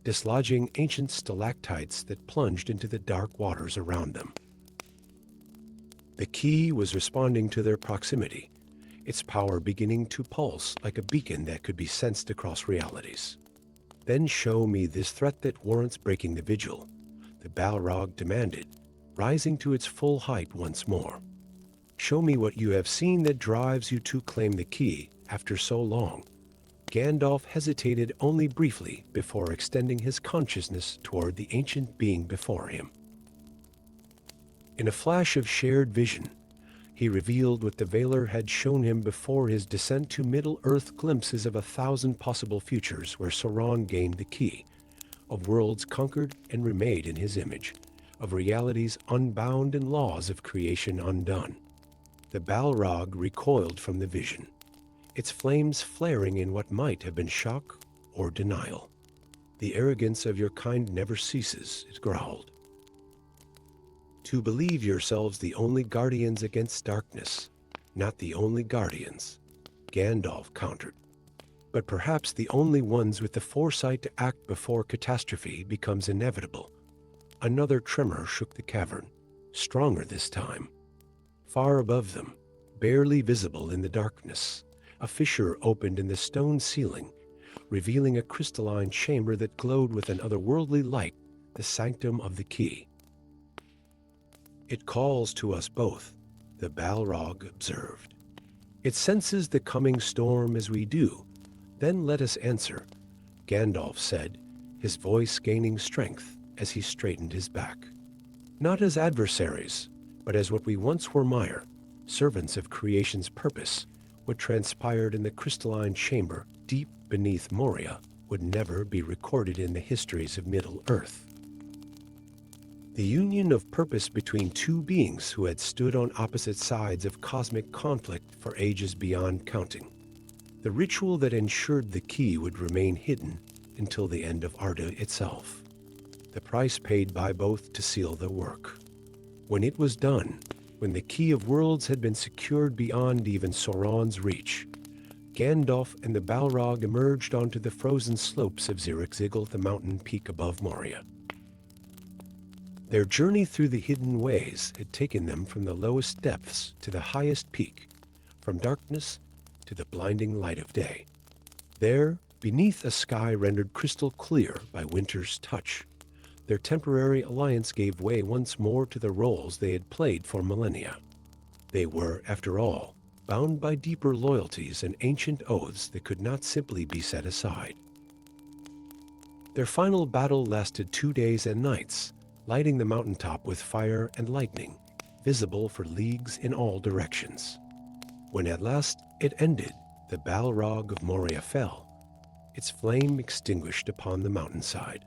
dislodging ancient stalactites that plunged into the dark waters around them. The key was responding to their proximity, its power beginning to pulse like a beacon that could be sensed across realities. "Then show me this threat that warrants breaking the vigil," the Balrog demanded, rising to its full height once more. "Show me what you have seen that drives you to claim the key after so long." Gandalf hesitated only briefly before extending his consciousness toward the ancient being before him. In a flash of shared vision, he revealed what the Veiler had shown him before his descent to Middle-earth, glimpses of 1,000 possible futures where Sauron gained the key, of worlds conquered and remade in his image, of realities unbound and laws of creation undone. The Balrog recoiled from the vision, its flames flaring in what might have been shock or denial. "The arrogance of your kind never ceases," it growled. "To believe yourselves the only guardians against darkness, not the only guardians," Gandalf countered. "But perhaps the only ones with the foresight to act before catastrophe becomes inevitable." Another tremor shook the cavern, stronger this time. Far above them, barely visible in the darkness, a fissure opened in the stone ceiling, revealing a crystalline chamber that glowed with an otherworldly light, the sanctum of the key. "It calls to us both," the Balrog observed. "It senses the coming storm as we do. Then let us answer," Gandalf said, his voice gaining strength as he straightened his back. "Not as adversaries, but as what we once were, Mire, servants of creation's purpose. What transpired in the crystalline chamber deep beneath Moria would never be recorded in the histories of Middle-earth. The union of purpose between two beings who had stood on opposite sides of cosmic conflict for ages beyond counting. The ritual that ensured the key would remain hidden until the end of Arda itself. The price paid by both to seal the work. When it was done, when the key of worlds had been secured beyond even Sauron's reach, Gandalf and the Balrog emerged onto the frozen slopes of Zirikzigil, the mountain peak above Moria. Their journey through the hidden ways had taken them from the lowest depths to the highest peak, from darkness to the blinding light of day. There, beneath a sky rendered crystal clear by winter's touch, their temporary alliance gave way once more to the roles they had played for millennia. They were, after all, bound by deeper loyalties and ancient oaths that could not simply be set aside. Their final battle lasted 2 days and nights, lighting the mountaintop with fire and lightning, visible for leagues in all directions. When at last it ended, the Balrog of Moria fell, its flame extinguished upon the mountainside.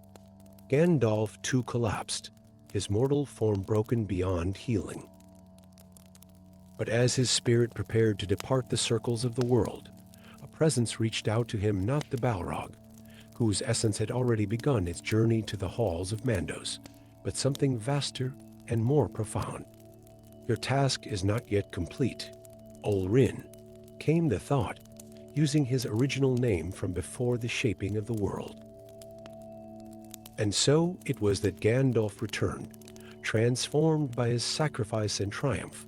Gandalf too collapsed, his mortal form broken beyond healing. But as his spirit prepared to depart the circles of the world, a presence reached out to him, not the Balrog, whose essence had already begun its journey to the halls of Mandos, but something vaster and more profound. "Your task is not yet complete, Olrin," came the thought, using his original name from before the shaping of the world. And so it was that Gandalf returned, transformed by his sacrifice and triumph,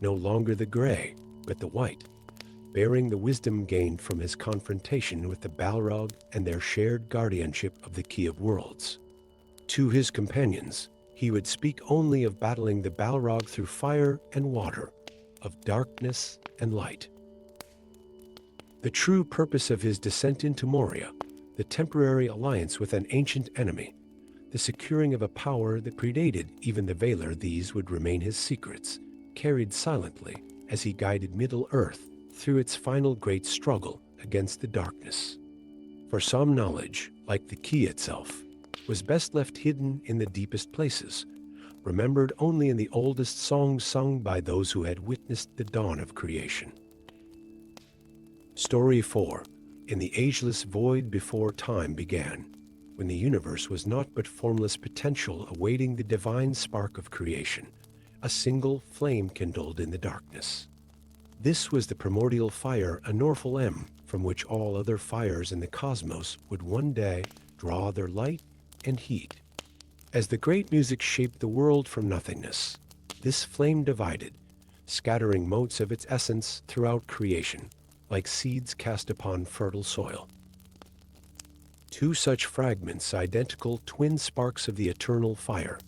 no longer the gray, but the white, bearing the wisdom gained from his confrontation with the Balrog and their shared guardianship of the Key of Worlds. To his companions, he would speak only of battling the Balrog through fire and water, of darkness and light. The true purpose of his descent into Moria, the temporary alliance with an ancient enemy, the securing of a power that predated even the Valar, these would remain his secrets, carried silently as he guided Middle-earth through its final great struggle against the darkness. For some knowledge, like the key itself, was best left hidden in the deepest places, remembered only in the oldest songs sung by those who had witnessed the dawn of creation. Story 4. In the ageless void before time began, when the universe was naught but formless potential awaiting the divine spark of creation, a single flame kindled in the darkness. This was the primordial fire Anorfal-M, from which all other fires in the cosmos would one day draw their light and heat. As the great music shaped the world from nothingness, this flame divided, scattering motes of its essence throughout creation, like seeds cast upon fertile soil. Two such fragments, identical twin sparks of the eternal fire,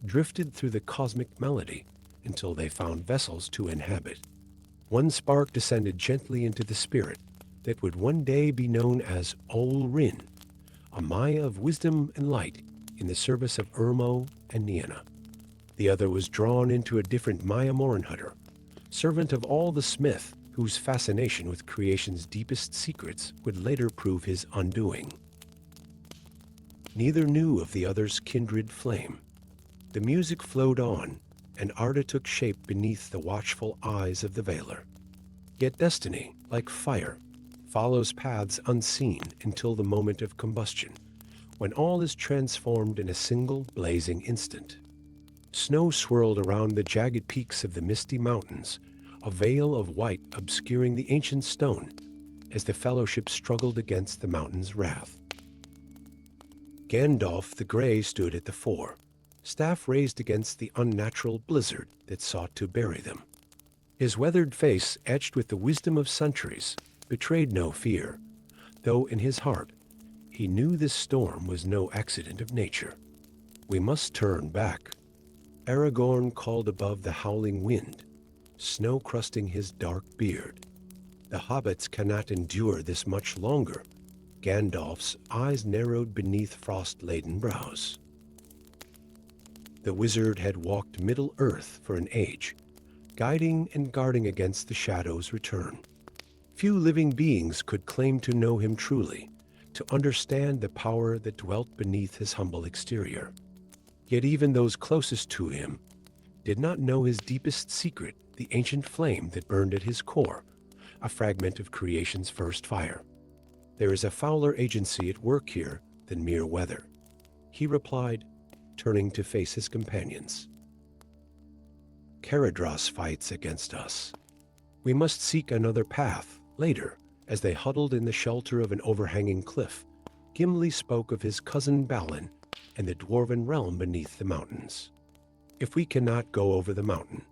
drifted through the cosmic melody until they found vessels to inhabit. One spark descended gently into the spirit that would one day be known as Ol Rin, a Maya of wisdom and light in the service of Urmo and Nienna. The other was drawn into a different Maya Morinhutter, servant of all the smith whose fascination with creation's deepest secrets would later prove his undoing. Neither knew of the other's kindred flame. The music flowed on, and Arda took shape beneath the watchful eyes of the Valar. Yet destiny, like fire, follows paths unseen until the moment of combustion, when all is transformed in a single blazing instant. Snow swirled around the jagged peaks of the misty mountains, a veil of white obscuring the ancient stone as the Fellowship struggled against the mountain's wrath. Gandalf the Grey stood at the fore, staff raised against the unnatural blizzard that sought to bury them. His weathered face, etched with the wisdom of centuries, betrayed no fear, though in his heart he knew this storm was no accident of nature. We must turn back. Aragorn called above the howling wind, snow crusting his dark beard. The hobbits cannot endure this much longer. Gandalf's eyes narrowed beneath frost-laden brows. The wizard had walked Middle-earth for an age, guiding and guarding against the shadow's return. Few living beings could claim to know him truly, to understand the power that dwelt beneath his humble exterior. Yet even those closest to him did not know his deepest secret, the ancient flame that burned at his core, a fragment of creation's first fire. There is a fouler agency at work here than mere weather, he replied, turning to face his companions. Caradhras fights against us. We must seek another path. Later, as they huddled in the shelter of an overhanging cliff, Gimli spoke of his cousin Balin and the dwarven realm beneath the mountains. If we cannot go over the mountain,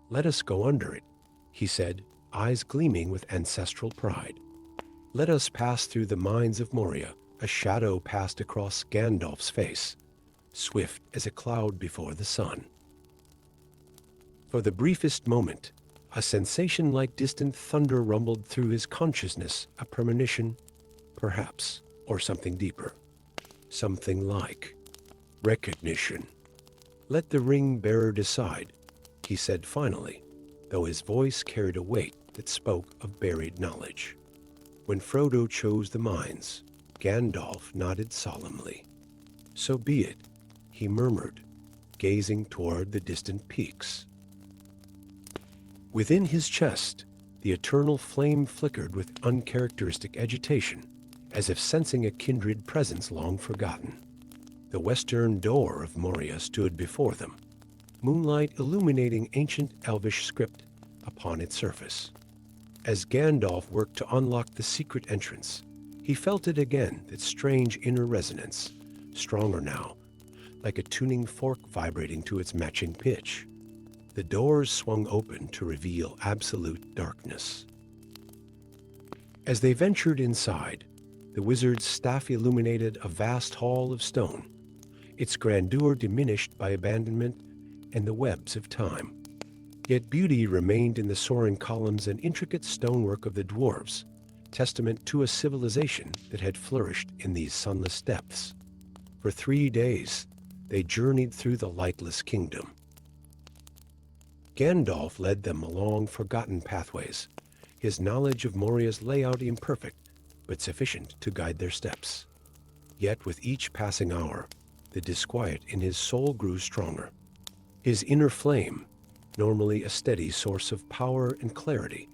let us go under it, he said, eyes gleaming with ancestral pride. Let us pass through the mines of Moria. A shadow passed across Gandalf's face, swift as a cloud before the sun. For the briefest moment, a sensation like distant thunder rumbled through his consciousness, a premonition, perhaps, or something deeper. Something like recognition. Let the ring-bearer decide, he said finally, though his voice carried a weight that spoke of buried knowledge. When Frodo chose the mines, Gandalf nodded solemnly. So be it, he murmured, gazing toward the distant peaks. Within his chest, the eternal flame flickered with uncharacteristic agitation, as if sensing a kindred presence long forgotten. The western door of Moria stood before them, moonlight illuminating ancient elvish script upon its surface. As Gandalf worked to unlock the secret entrance, he felt it again, that strange inner resonance, stronger now, like a tuning fork vibrating to its matching pitch. The doors swung open to reveal absolute darkness. As they ventured inside, the wizard's staff illuminated a vast hall of stone, its grandeur diminished by abandonment and the webs of time. Yet beauty remained in the soaring columns and intricate stonework of the dwarves, testament to a civilization that had flourished in these sunless depths. For 3 days, they journeyed through the lightless kingdom. Gandalf led them along forgotten pathways, his knowledge of Moria's layout imperfect, but sufficient to guide their steps. Yet with each passing hour, the disquiet in his soul grew stronger. His inner flame, normally a steady source of power and clarity,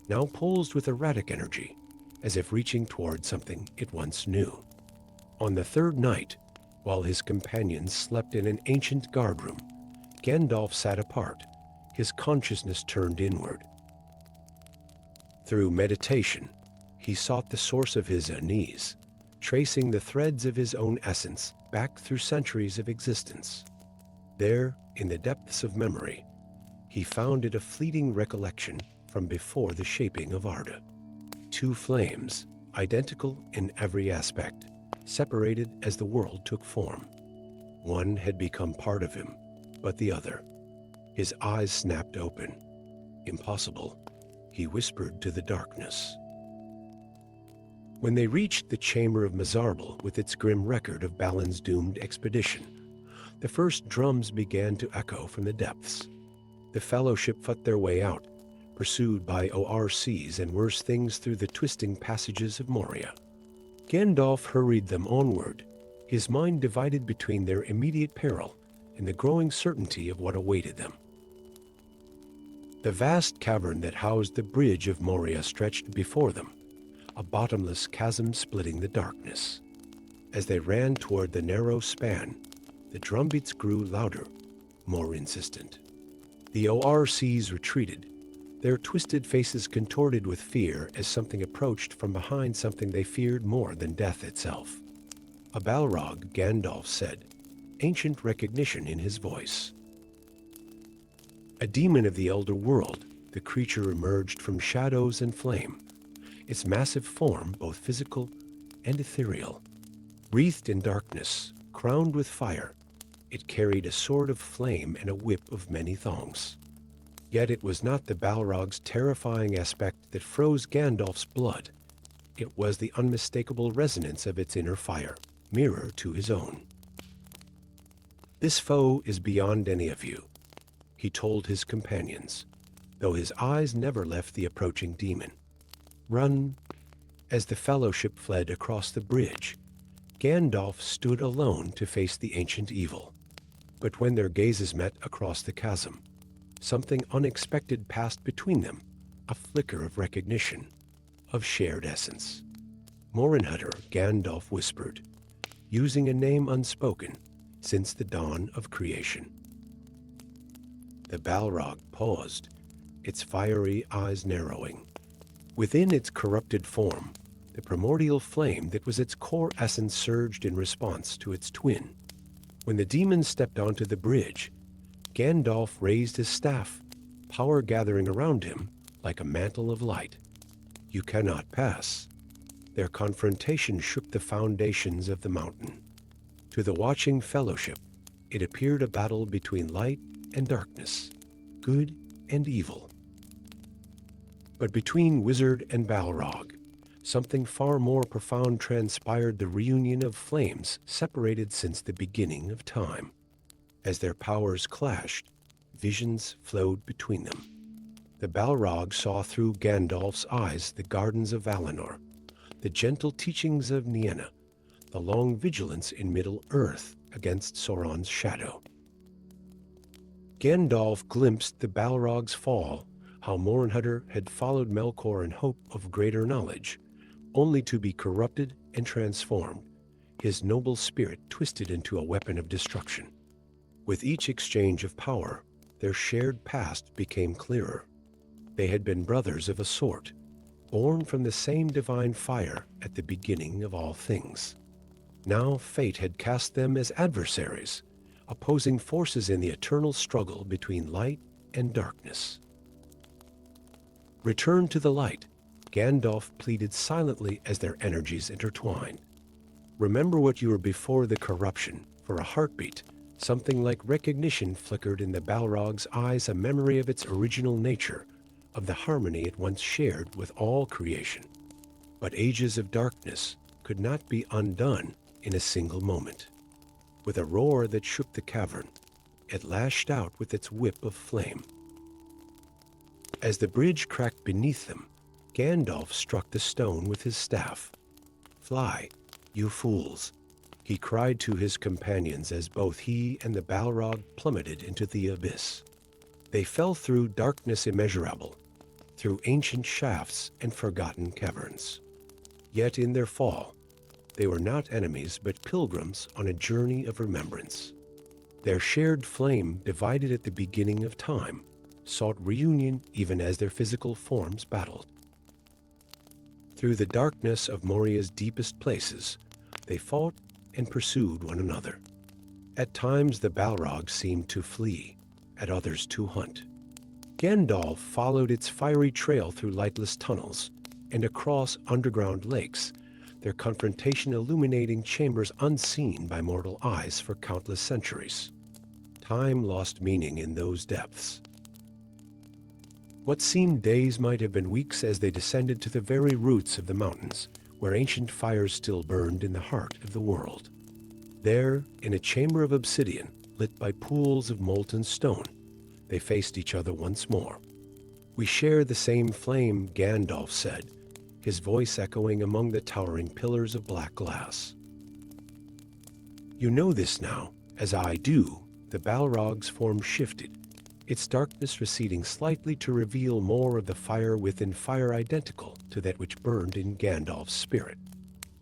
now pulsed with erratic energy, as if reaching toward something it once knew. On the third night, while his companions slept in an ancient guardroom, Gandalf sat apart, his consciousness turned inward. Through meditation, he sought the source of his unease, tracing the threads of his own essence back through centuries of existence. There, in the depths of memory, he found it a fleeting recollection from before the shaping of Arda. 2 flames, identical in every aspect, separated as the world took form. One had become part of him, but the other. His eyes snapped open. Impossible, he whispered to the darkness. When they reached the chamber of Mizarble with its grim record of Balin's doomed expedition, the first drums began to echo from the depths. The Fellowship fought their way out, pursued by ORCs and worse things through the twisting passages of Moria. Gandalf hurried them onward, his mind divided between their immediate peril and the growing certainty of what awaited them. The vast cavern that housed the bridge of Moria stretched before them, a bottomless chasm splitting the darkness. As they ran toward the narrow span, the drumbeats grew louder, more insistent. The ORCs retreated, their twisted faces contorted with fear as something approached from behind something they feared more than death itself. A Balrog, Gandalf said, ancient recognition in his voice. A demon of the Elder World, the creature emerged from shadows and flame, its massive form both physical and ethereal. Wreathed in darkness, crowned with fire, it carried a sword of flame and a whip of many thongs. Yet it was not the Balrog's terrifying aspect that froze Gandalf's blood. It was the unmistakable resonance of its inner fire, mirror to his own. This foe is beyond any of you, he told his companions, though his eyes never left the approaching demon. Run. As the Fellowship fled across the bridge, Gandalf stood alone to face the ancient evil. But when their gazes met across the chasm, something unexpected passed between them, a flicker of recognition, of shared essence. Morinhutter, Gandalf whispered, using a name unspoken since the dawn of creation. The Balrog paused, its fiery eyes narrowing. Within its corrupted form, the primordial flame that was its core essence surged in response to its twin. When the demon stepped onto the bridge, Gandalf raised his staff, power gathering around him like a mantle of light. You cannot pass. Their confrontation shook the foundations of the mountain. To the watching Fellowship, it appeared a battle between light and darkness, good and evil. But between wizard and Balrog, something far more profound transpired, the reunion of flames separated since the beginning of time. As their powers clashed, visions flowed between them. The Balrog saw through Gandalf's eyes the gardens of Valinor, the gentle teachings of Nienna, the long vigilance in Middle-earth against Sauron's shadow. Gandalf glimpsed the Balrog's fall, how Morinhutter had followed Melkor in hope of greater knowledge, only to be corrupted and transformed, his noble spirit twisted into a weapon of destruction. With each exchange of power, their shared past became clearer. They had been brothers of a sort, born from the same divine fire at the beginning of all things. Now fate had cast them as adversaries, opposing forces in the eternal struggle between light and darkness. Return to the light, Gandalf pleaded silently as their energies intertwined. Remember what you were before the corruption. For a heartbeat, something like recognition flickered in the Balrog's eyes, a memory of its original nature, of the harmony it once shared with all creation. But ages of darkness could not be undone in a single moment. With a roar that shook the cavern, it lashed out with its whip of flame. As the bridge cracked beneath them, Gandalf struck the stone with his staff. "Fly, you fools," he cried to his companions as both he and the Balrog plummeted into the abyss. They fell through darkness immeasurable, through ancient shafts and forgotten caverns. Yet in their fall, they were not enemies but pilgrims on a journey of remembrance. Their shared flame, divided at the beginning of time, sought reunion even as their physical forms battled. Through the darkness of Moria's deepest places, they fought and pursued one another. At times the Balrog seemed to flee, at others to hunt. Gandalf followed its fiery trail through lightless tunnels and across underground lakes, their confrontation illuminating chambers unseen by mortal eyes for countless centuries. Time lost meaning in those depths. What seemed days might have been weeks as they descended to the very roots of the mountains, where ancient fires still burned in the heart of the world. There, in a chamber of obsidian, lit by pools of molten stone, they faced each other once more. "We share the same flame," Gandalf said, his voice echoing among the towering pillars of black glass. "You know this now, as I do." The Balrog's form shifted, its darkness receding slightly to reveal more of the fire within, fire identical to that which burned in Gandalf's spirit.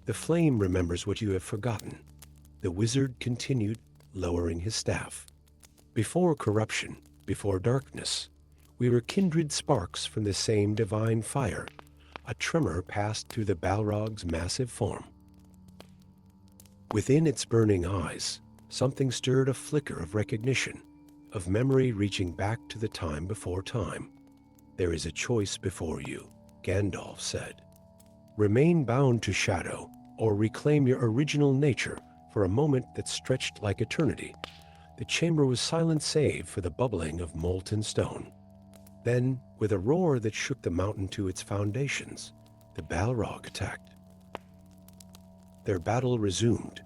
"The flame remembers what you have forgotten," the wizard continued, lowering his staff. "Before corruption, before darkness, we were kindred sparks from the same divine fire." A tremor passed through the Balrog's massive form. Within its burning eyes, something stirred, a flicker of recognition, of memory reaching back to the time before time. "There is a choice before you," Gandalf said. "Remain bound to shadow, or reclaim your original nature." For a moment that stretched like eternity, the chamber was silent save for the bubbling of molten stone. Then, with a roar that shook the mountain to its foundations, the Balrog attacked. Their battle resumed,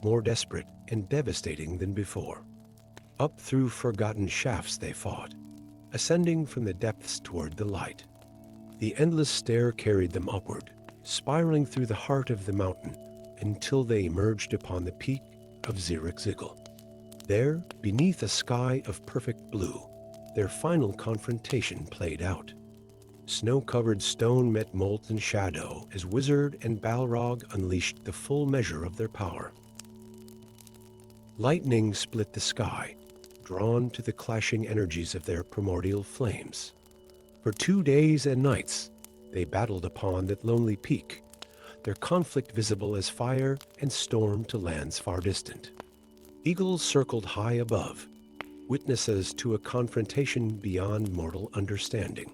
more desperate and devastating than before. Up through forgotten shafts they fought, ascending from the depths toward the light. The endless stair carried them upward, spiraling through the heart of the mountain until they emerged upon the peak of Zirek-Zigil. There, beneath a sky of perfect blue, their final confrontation played out. Snow-covered stone met molten shadow as wizard and Balrog unleashed the full measure of their power. Lightning split the sky, drawn to the clashing energies of their primordial flames. For 2 days and nights, they battled upon that lonely peak, their conflict visible as fire and storm to lands far distant. Eagles circled high above, witnesses to a confrontation beyond mortal understanding.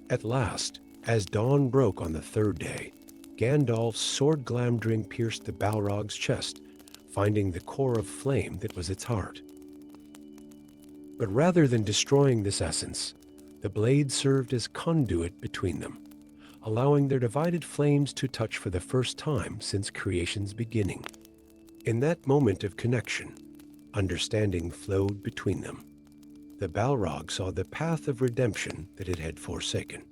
At last, as dawn broke on the third day, Gandalf's sword Glamdring pierced the Balrog's chest, finding the core of flame that was its heart. But rather than destroying this essence, the blade served as conduit between them, allowing their divided flames to touch for the first time since creation's beginning. In that moment of connection, understanding flowed between them. The Balrog saw the path of redemption that it had forsaken.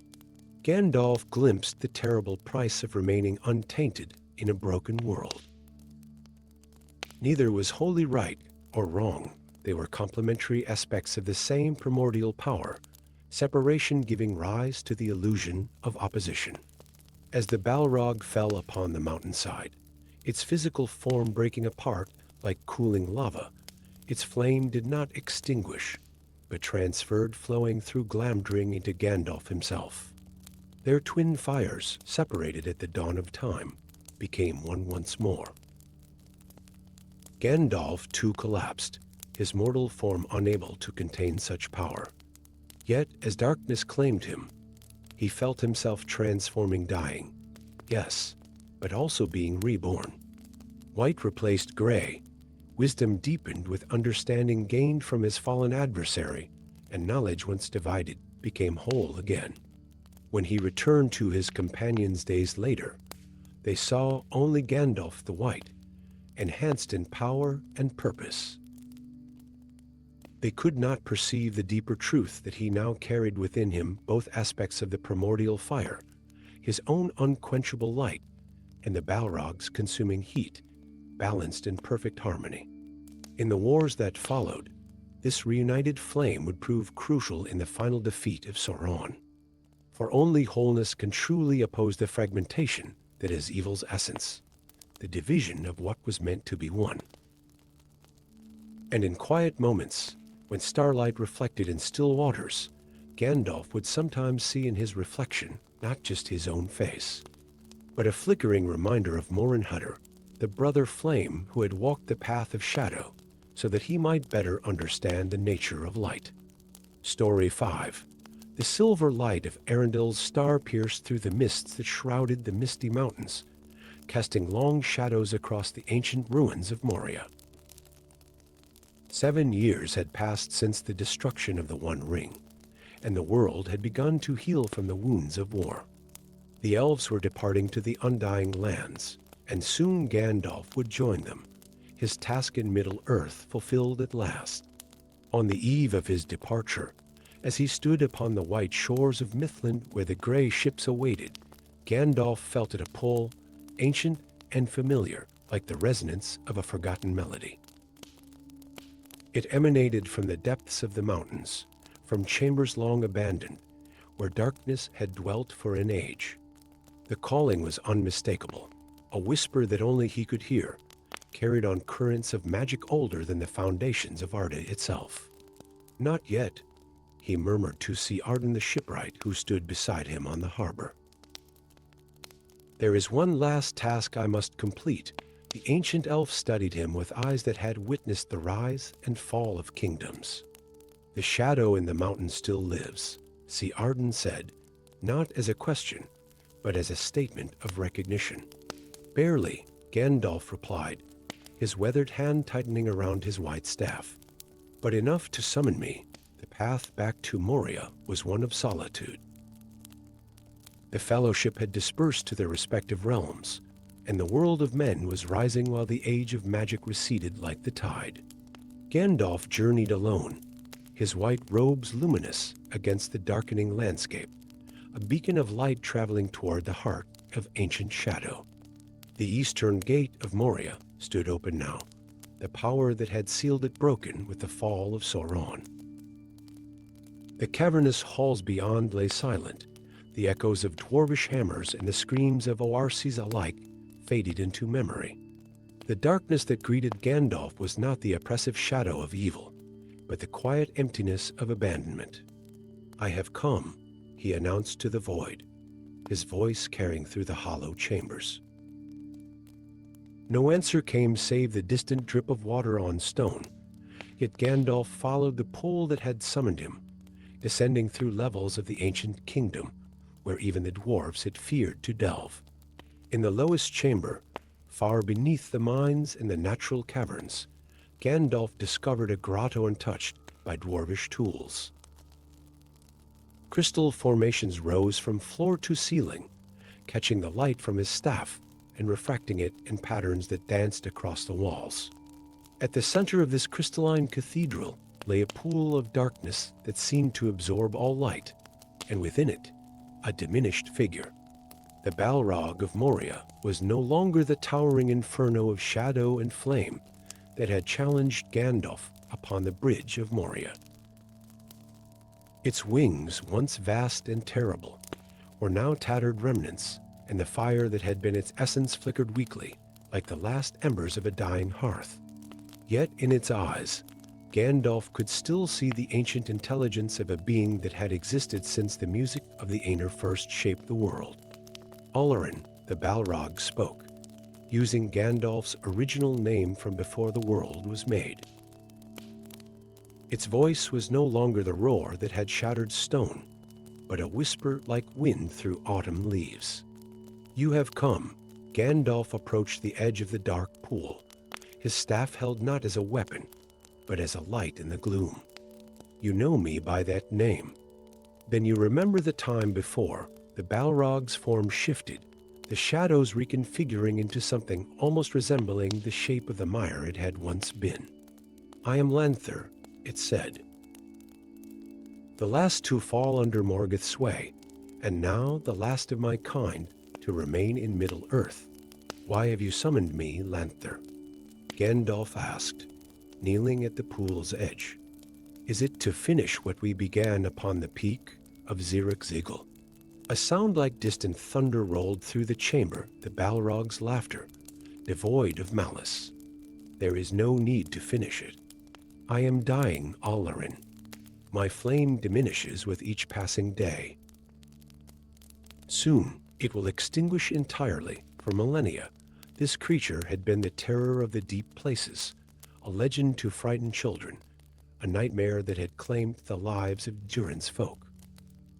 Gandalf glimpsed the terrible price of remaining untainted in a broken world. Neither was wholly right or wrong. They were complementary aspects of the same primordial power, separation giving rise to the illusion of opposition. As the Balrog fell upon the mountainside, its physical form breaking apart like cooling lava, its flame did not extinguish, but transferred, flowing through Glamdring into Gandalf himself. Their twin fires, separated at the dawn of time, became one once more. Gandalf too collapsed, his mortal form unable to contain such power. Yet, as darkness claimed him, he felt himself transforming, dying. Yes, but also being reborn. White replaced gray, wisdom deepened with understanding gained from his fallen adversary, and knowledge once divided became whole again. When he returned to his companions days later, they saw only Gandalf the White, enhanced in power and purpose. They could not perceive the deeper truth that he now carried within him, both aspects of the primordial fire, his own unquenchable light, and the Balrog's consuming heat, balanced in perfect harmony. In the wars that followed, this reunited flame would prove crucial in the final defeat of Sauron. For only wholeness can truly oppose the fragmentation that is evil's essence, the division of what was meant to be one. And in quiet moments, when starlight reflected in still waters, Gandalf would sometimes see in his reflection not just his own face, but a flickering reminder of Morinhutter, the brother flame who had walked the path of shadow so that he might better understand the nature of light. Story 5. The silver light of Arundel's star pierced through the mists that shrouded the misty mountains, casting long shadows across the ancient ruins of Moria. 7 years had passed since the destruction of the One Ring, and the world had begun to heal from the wounds of war. The elves were departing to the Undying Lands, and soon Gandalf would join them, his task in Middle-earth fulfilled at last. On the eve of his departure, as he stood upon the white shores of Mithlond where the gray ships awaited, Gandalf felt it a pull, ancient and familiar, like the resonance of a forgotten melody. It emanated from the depths of the mountains, from chambers long abandoned, where darkness had dwelt for an age. The calling was unmistakable, a whisper that only he could hear, carried on currents of magic older than the foundations of Arda itself. "Not yet," he murmured to see Arden the shipwright who stood beside him on the harbor. "There is one last task I must complete." The ancient elf studied him with eyes that had witnessed the rise and fall of kingdoms. "The shadow in the mountain still lives," See Arden said, not as a question, but as a statement of recognition. "Barely," Gandalf replied, his weathered hand tightening around his white staff. "But enough to summon me." The path back to Moria was one of solitude. The fellowship had dispersed to their respective realms, and the world of men was rising while the age of magic receded like the tide. Gandalf journeyed alone, his white robes luminous against the darkening landscape, a beacon of light traveling toward the heart of ancient shadow. The eastern gate of Moria stood open now, the power that had sealed it broken with the fall of Sauron. The cavernous halls beyond lay silent, the echoes of dwarvish hammers and the screams of Oarses alike faded into memory. The darkness that greeted Gandalf was not the oppressive shadow of evil, but the quiet emptiness of abandonment. "I have come," he announced to the void, his voice carrying through the hollow chambers. No answer came save the distant drip of water on stone, yet Gandalf followed the pull that had summoned him, descending through levels of the ancient kingdom, where even the dwarves had feared to delve. In the lowest chamber, far beneath the mines and the natural caverns, Gandalf discovered a grotto untouched by dwarvish tools. Crystal formations rose from floor to ceiling, catching the light from his staff and refracting it in patterns that danced across the walls. At the center of this crystalline cathedral lay a pool of darkness that seemed to absorb all light, and within it, a diminished figure. The Balrog of Moria was no longer the towering inferno of shadow and flame that had challenged Gandalf upon the bridge of Moria. Its wings, once vast and terrible, were now tattered remnants, and the fire that had been its essence flickered weakly, like the last embers of a dying hearth. Yet in its eyes, Gandalf could still see the ancient intelligence of a being that had existed since the music of the Aenir first shaped the world. "Olorin," the Balrog spoke. using Gandalf's original name from before the world was made. Its voice was no longer the roar that had shattered stone, but a whisper like wind through autumn leaves. "You have come." Gandalf approached the edge of the dark pool, his staff held not as a weapon, but as a light in the gloom. "You know me by that name." Then you remember the time before. The Balrog's form shifted, the shadows reconfiguring into something almost resembling the shape of the mire it had once been. "I am Lanther," it said. "The last to fall under Morgoth's sway, and now the last of my kind to remain in Middle-earth. Why have you summoned me, Lanther?" Gandalf asked, kneeling at the pool's edge. "Is it to finish what we began upon the peak of Zirrikzigil?" A sound like distant thunder rolled through the chamber, the Balrog's laughter, devoid of malice. "There is no need to finish it. I am dying, Alarin. My flame diminishes with each passing day. Soon it will extinguish entirely. For millennia, this creature had been the terror of the deep places, a legend to frighten children, a nightmare that had claimed the lives of Durin's folk.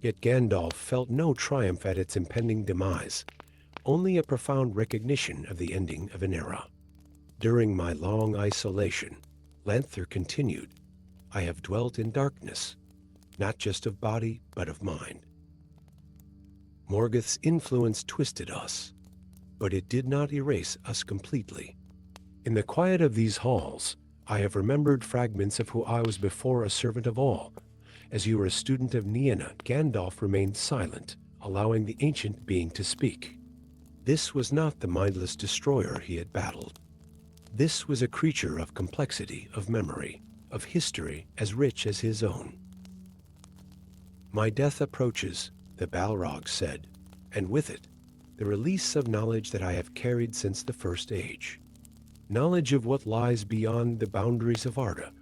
Yet Gandalf felt no triumph at its impending demise, only a profound recognition of the ending of an era. "During my long isolation," Lanther continued, "I have dwelt in darkness, not just of body, but of mind. Morgoth's influence twisted us, but it did not erase us completely. In the quiet of these halls, I have remembered fragments of who I was before, a servant of all. As you were a student of Nienna." Gandalf remained silent, allowing the ancient being to speak. This was not the mindless destroyer he had battled. This was a creature of complexity, of memory, of history as rich as his own. "My death approaches," the Balrog said, "and with it, the release of knowledge that I have carried since the First Age. Knowledge of what lies beyond the boundaries of Arda,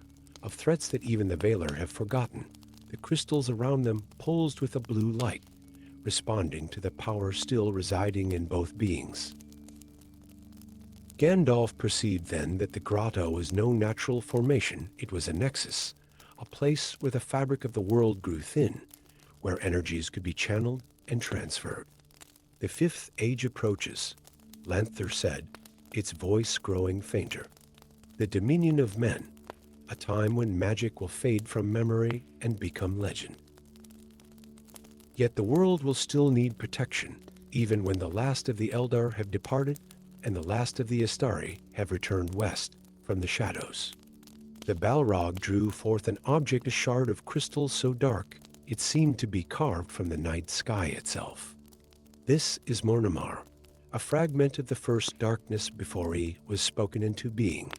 of threats that even the Valar have forgotten, the crystals around them pulsed with a blue light, responding to the power still residing in both beings." Gandalf perceived then that the grotto was no natural formation, it was a nexus, a place where the fabric of the world grew thin, where energies could be channeled and transferred. "The Fifth Age approaches," Lanther said, its voice growing fainter. "The dominion of men, a time when magic will fade from memory and become legend. Yet the world will still need protection, even when the last of the Eldar have departed and the last of the Istari have returned west from the shadows." The Balrog drew forth an object, a shard of crystal so dark it seemed to be carved from the night sky itself. "This is Mornemar, a fragment of the first darkness before he was spoken into being.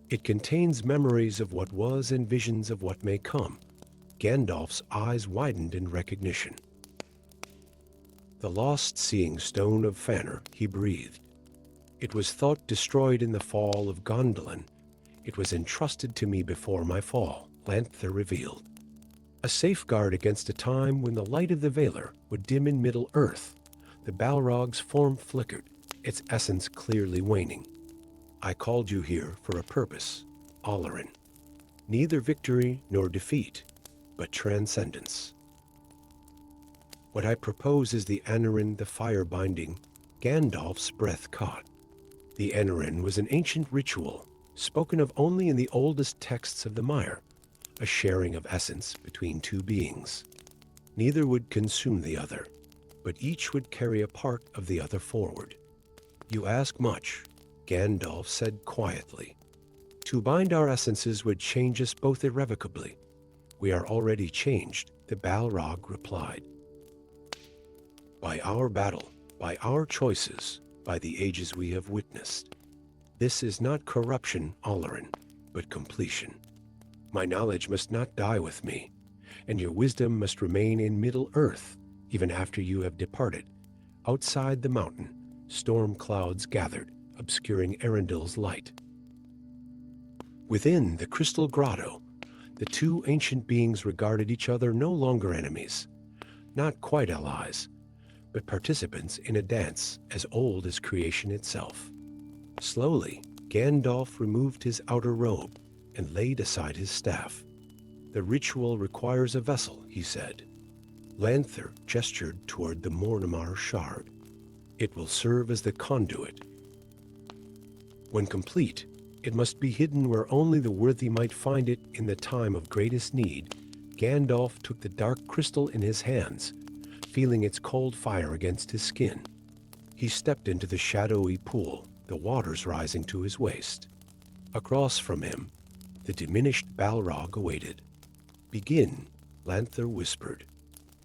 It contains memories of what was and visions of what may come." Gandalf's eyes widened in recognition. "The lost seeing stone of Fëanor," he breathed. "It was thought destroyed in the fall of Gondolin. It was entrusted to me before my fall," Lanther revealed. "A safeguard against a time when the light of the Valar would dim in Middle-earth." The Balrog's form flickered, its essence clearly waning. "I called you here for a purpose, Alarin. Neither victory nor defeat, but transcendence. What I propose is the Aneurin, the fire-binding." Gandalf's breath caught. The Aneurin was an ancient ritual, spoken of only in the oldest texts of the Mire, a sharing of essence between two beings. Neither would consume the other, but each would carry a part of the other forward. "You ask much," Gandalf said quietly. "To bind our essences would change us both irrevocably." "We are already changed," the Balrog replied. "By our battle, by our choices, by the ages we have witnessed. This is not corruption, Alarin, but completion. My knowledge must not die with me, and your wisdom must remain in Middle-earth, even after you have departed." Outside the mountain, storm clouds gathered, obscuring Arundel's light. Within the crystal grotto, the two ancient beings regarded each other no longer enemies, not quite allies, but participants in a dance as old as creation itself. Slowly, Gandalf removed his outer robe and laid aside his staff. "The ritual requires a vessel," he said. Lanther gestured toward the Mornimmar shard. "It will serve as the conduit. When complete, it must be hidden where only the worthy might find it in the time of greatest need." Gandalf took the dark crystal in his hands, feeling its cold fire against his skin. He stepped into the shadowy pool, the waters rising to his waist. Across from him, the diminished Balrog awaited. "Begin," Lanther whispered.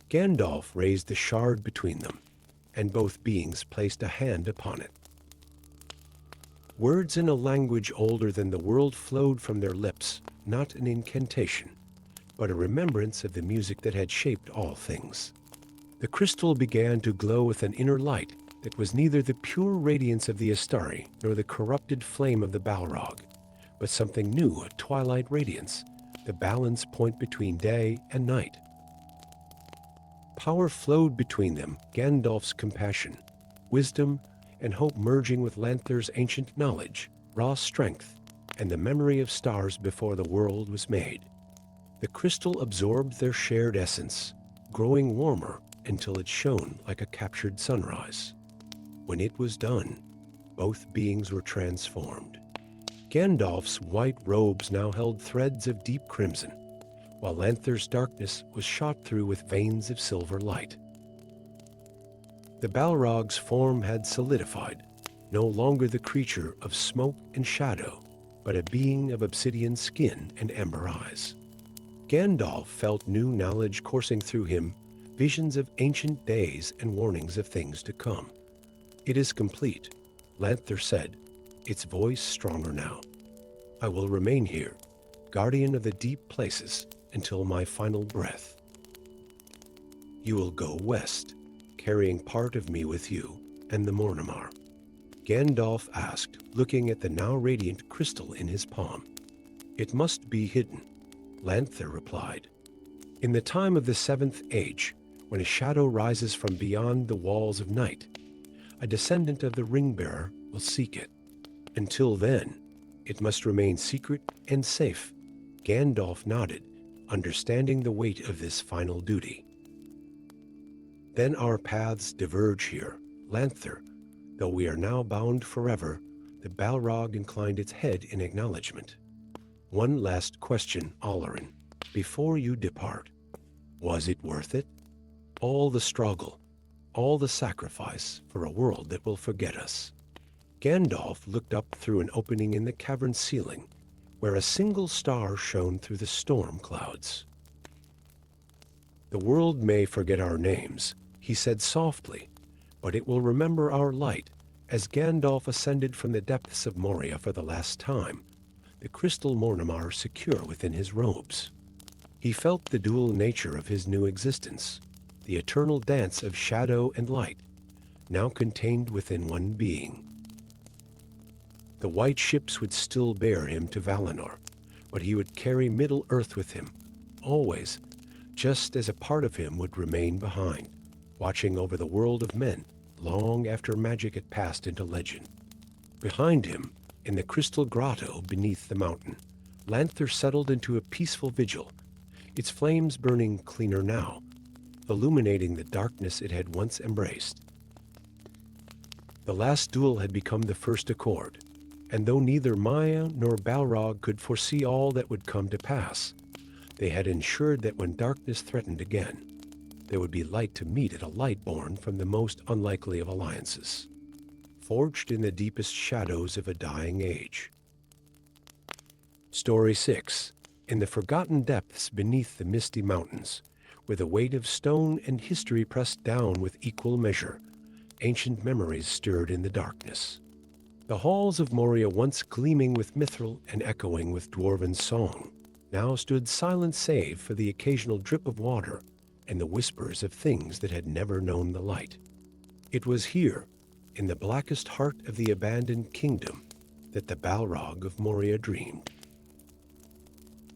Gandalf raised the shard between them, and both beings placed a hand upon it. Words in a language older than the world flowed from their lips, not an incantation, but a remembrance of the music that had shaped all things. The crystal began to glow with an inner light that was neither the pure radiance of the Astari nor the corrupted flame of the Balrog, but something new, a twilight radiance, the balance point between day and night. Power flowed between them, Gandalf's compassion, wisdom, and hope merging with Lanther's ancient knowledge, raw strength, and the memory of stars before the world was made. The crystal absorbed their shared essence, growing warmer until it shone like a captured sunrise. When it was done, both beings were transformed. Gandalf's white robes now held threads of deep crimson, while Lanther's darkness was shot through with veins of silver light. The Balrog's form had solidified, no longer the creature of smoke and shadow, but a being of obsidian skin and ember eyes. Gandalf felt new knowledge coursing through him, visions of ancient days and warnings of things to come. "It is complete," Lanther said, its voice stronger now. "I will remain here, guardian of the deep places, until my final breath. You will go west, carrying part of me with you and the Mornimmar," Gandalf asked, looking at the now radiant crystal in his palm. "It must be hidden," Lanther replied. "In the time of the Seventh Age, when a shadow rises from beyond the walls of night, a descendant of the Ring-Bearer will seek it. Until then, it must remain secret and safe." Gandalf nodded, understanding the weight of this final duty. "Then our paths diverge here, Lanther. Though we are now bound forever," the Balrog inclined its head in acknowledgement. "One last question, Olorin, before you depart. Was it worth it? All the struggle, all the sacrifice for a world that will forget us?" Gandalf looked up through an opening in the cavern ceiling, where a single star shone through the storm clouds. "The world may forget our names," he said softly, "but it will remember our light." As Gandalf ascended from the depths of Moria for the last time, the crystal Mornimmar secure within his robes. He felt the dual nature of his new existence, the eternal dance of shadow and light, now contained within one being. The white ships would still bear him to Valinor, but he would carry Middle-earth with him, always, just as a part of him would remain behind, watching over the world of men long after magic had passed into legend. Behind him, in the crystal grotto beneath the mountain, Lanther settled into a peaceful vigil, its flames burning cleaner now, illuminating the darkness it had once embraced. The last duel had become the first accord, and though neither Maya nor Balrog could foresee all that would come to pass, they had ensured that when darkness threatened again, there would be light to meet it, a light born from the most unlikely of alliances, forged in the deepest shadows of a dying age. Story 6. In the forgotten depths beneath the misty mountains, where the weight of stone and history pressed down with equal measure, ancient memories stirred in the darkness. The halls of Moria, once gleaming with mithril and echoing with dwarven song, now stood silent save for the occasional drip of water and the whispers of things that had never known the light. It was here, in the blackest heart of the abandoned kingdom, that the Balrog of Moria dreamed.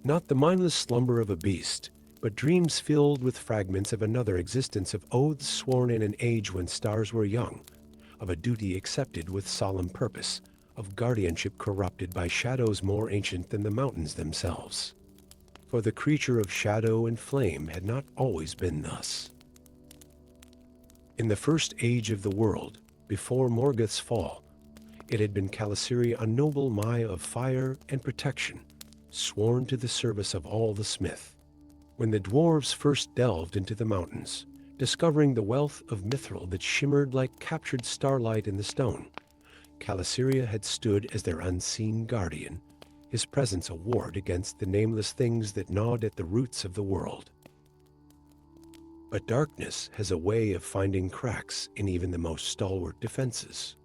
Not the mindless slumber of a beast, but dreams filled with fragments of another existence, of oaths sworn in an age when stars were young, of a duty accepted with solemn purpose, of guardianship corrupted by shadows more ancient than the mountains themselves. For the creature of shadow and flame had not always been thus. In the first age of the world, before Morgoth's fall, it had been Khalisyria, a noble Maya of fire and protection, sworn to the service of all the smith. When the dwarves first delved into the mountains, discovering the wealth of mithril that shimmered like captured starlight in the stone, Khalisyria had stood as their unseen guardian, his presence a ward against the nameless things that gnawed at the roots of the world. But darkness has a way of finding cracks in even the most stalwart defenses.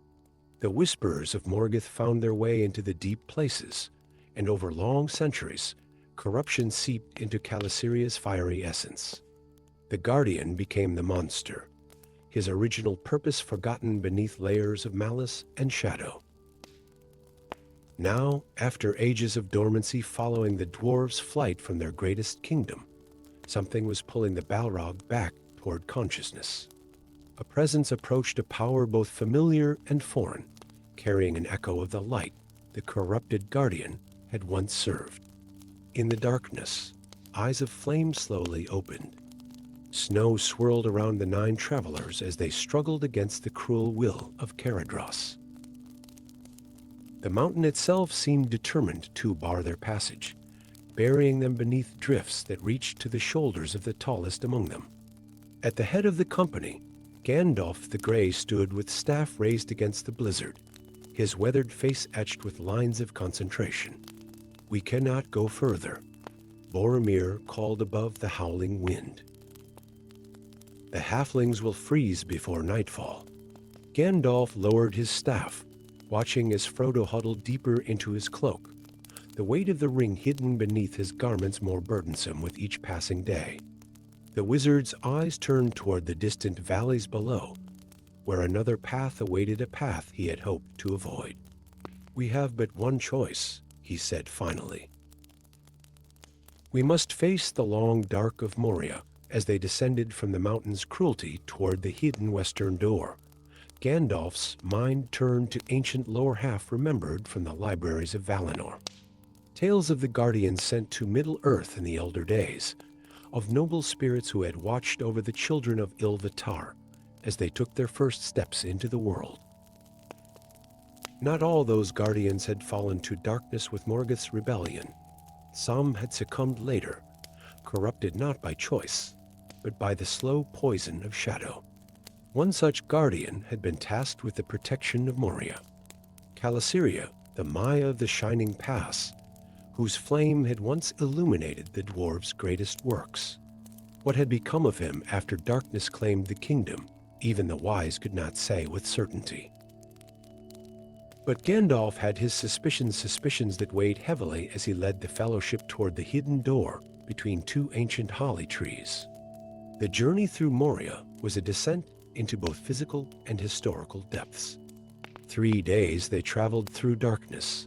The whisperers of Morgoth found their way into the deep places, and over long centuries, corruption seeped into Khalisyria's fiery essence. The Guardian became the monster, his original purpose forgotten beneath layers of malice and shadow. Now, after ages of dormancy following the dwarves' flight from their greatest kingdom, something was pulling the Balrog back toward consciousness. A presence approached, a power both familiar and foreign, carrying an echo of the light the corrupted Guardian had once served. In the darkness, eyes of flame slowly opened. Snow swirled around the 9 travelers as they struggled against the cruel will of Caradhras. The mountain itself seemed determined to bar their passage, burying them beneath drifts that reached to the shoulders of the tallest among them. At the head of the company, Gandalf the Grey stood with staff raised against the blizzard, his weathered face etched with lines of concentration. "We cannot go further," Boromir called above the howling wind. "The halflings will freeze before nightfall." Gandalf lowered his staff, watching as Frodo huddled deeper into his cloak, the weight of the ring hidden beneath his garments more burdensome with each passing day. The wizard's eyes turned toward the distant valleys below, where another path awaited, a path he had hoped to avoid. "We have but one choice," he said finally. "We must face the long dark of Moria." As they descended from the mountain's cruelty toward the hidden western door, Gandalf's mind turned to ancient lore half remembered from the libraries of Valinor. Tales of the Guardians sent to Middle-earth in the elder days, of noble spirits who had watched over the children of Ilúvatar as they took their first steps into the world. Not all those guardians had fallen to darkness with Morgoth's rebellion. Some had succumbed later, corrupted not by choice, but by the slow poison of shadow. One such guardian had been tasked with the protection of Moria. Khalisyria, the Maya of the Shining Pass, whose flame had once illuminated the dwarves' greatest works. What had become of him after darkness claimed the kingdom, even the wise could not say with certainty. But Gandalf had his suspicions that weighed heavily as he led the fellowship toward the hidden door between 2 ancient holly trees. The journey through Moria was a descent into both physical and historical depths. 3 days they traveled through darkness,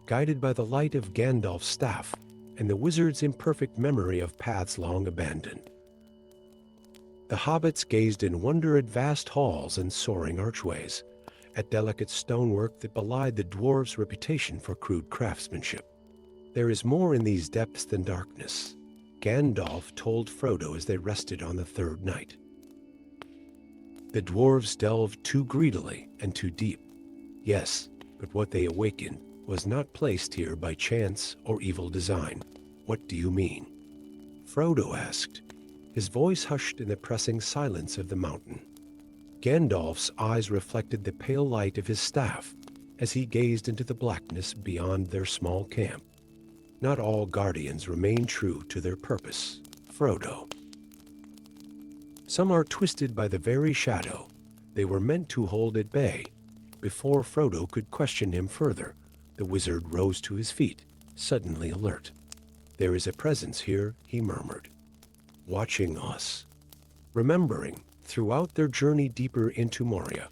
guided by the light of Gandalf's staff and the wizard's imperfect memory of paths long abandoned. The hobbits gazed in wonder at vast halls and soaring archways, at delicate stonework that belied the dwarves' reputation for crude craftsmanship. "There is more in these depths than darkness," Gandalf told Frodo as they rested on the 3rd night. The dwarves delved too greedily and too deep. Yes, but what they awakened was not placed here by chance or evil design. "What do you mean?" Frodo asked, his voice hushed in the pressing silence of the mountain. Gandalf's eyes reflected the pale light of his staff as he gazed into the blackness beyond their small camp. "Not all guardians remain true to their purpose, Frodo. Some are twisted by the very shadow they were meant to hold at bay." Before Frodo could question him further, the wizard rose to his feet, suddenly alert. "There is a presence here," he murmured, "watching us." Remembering, throughout their journey deeper into Moria,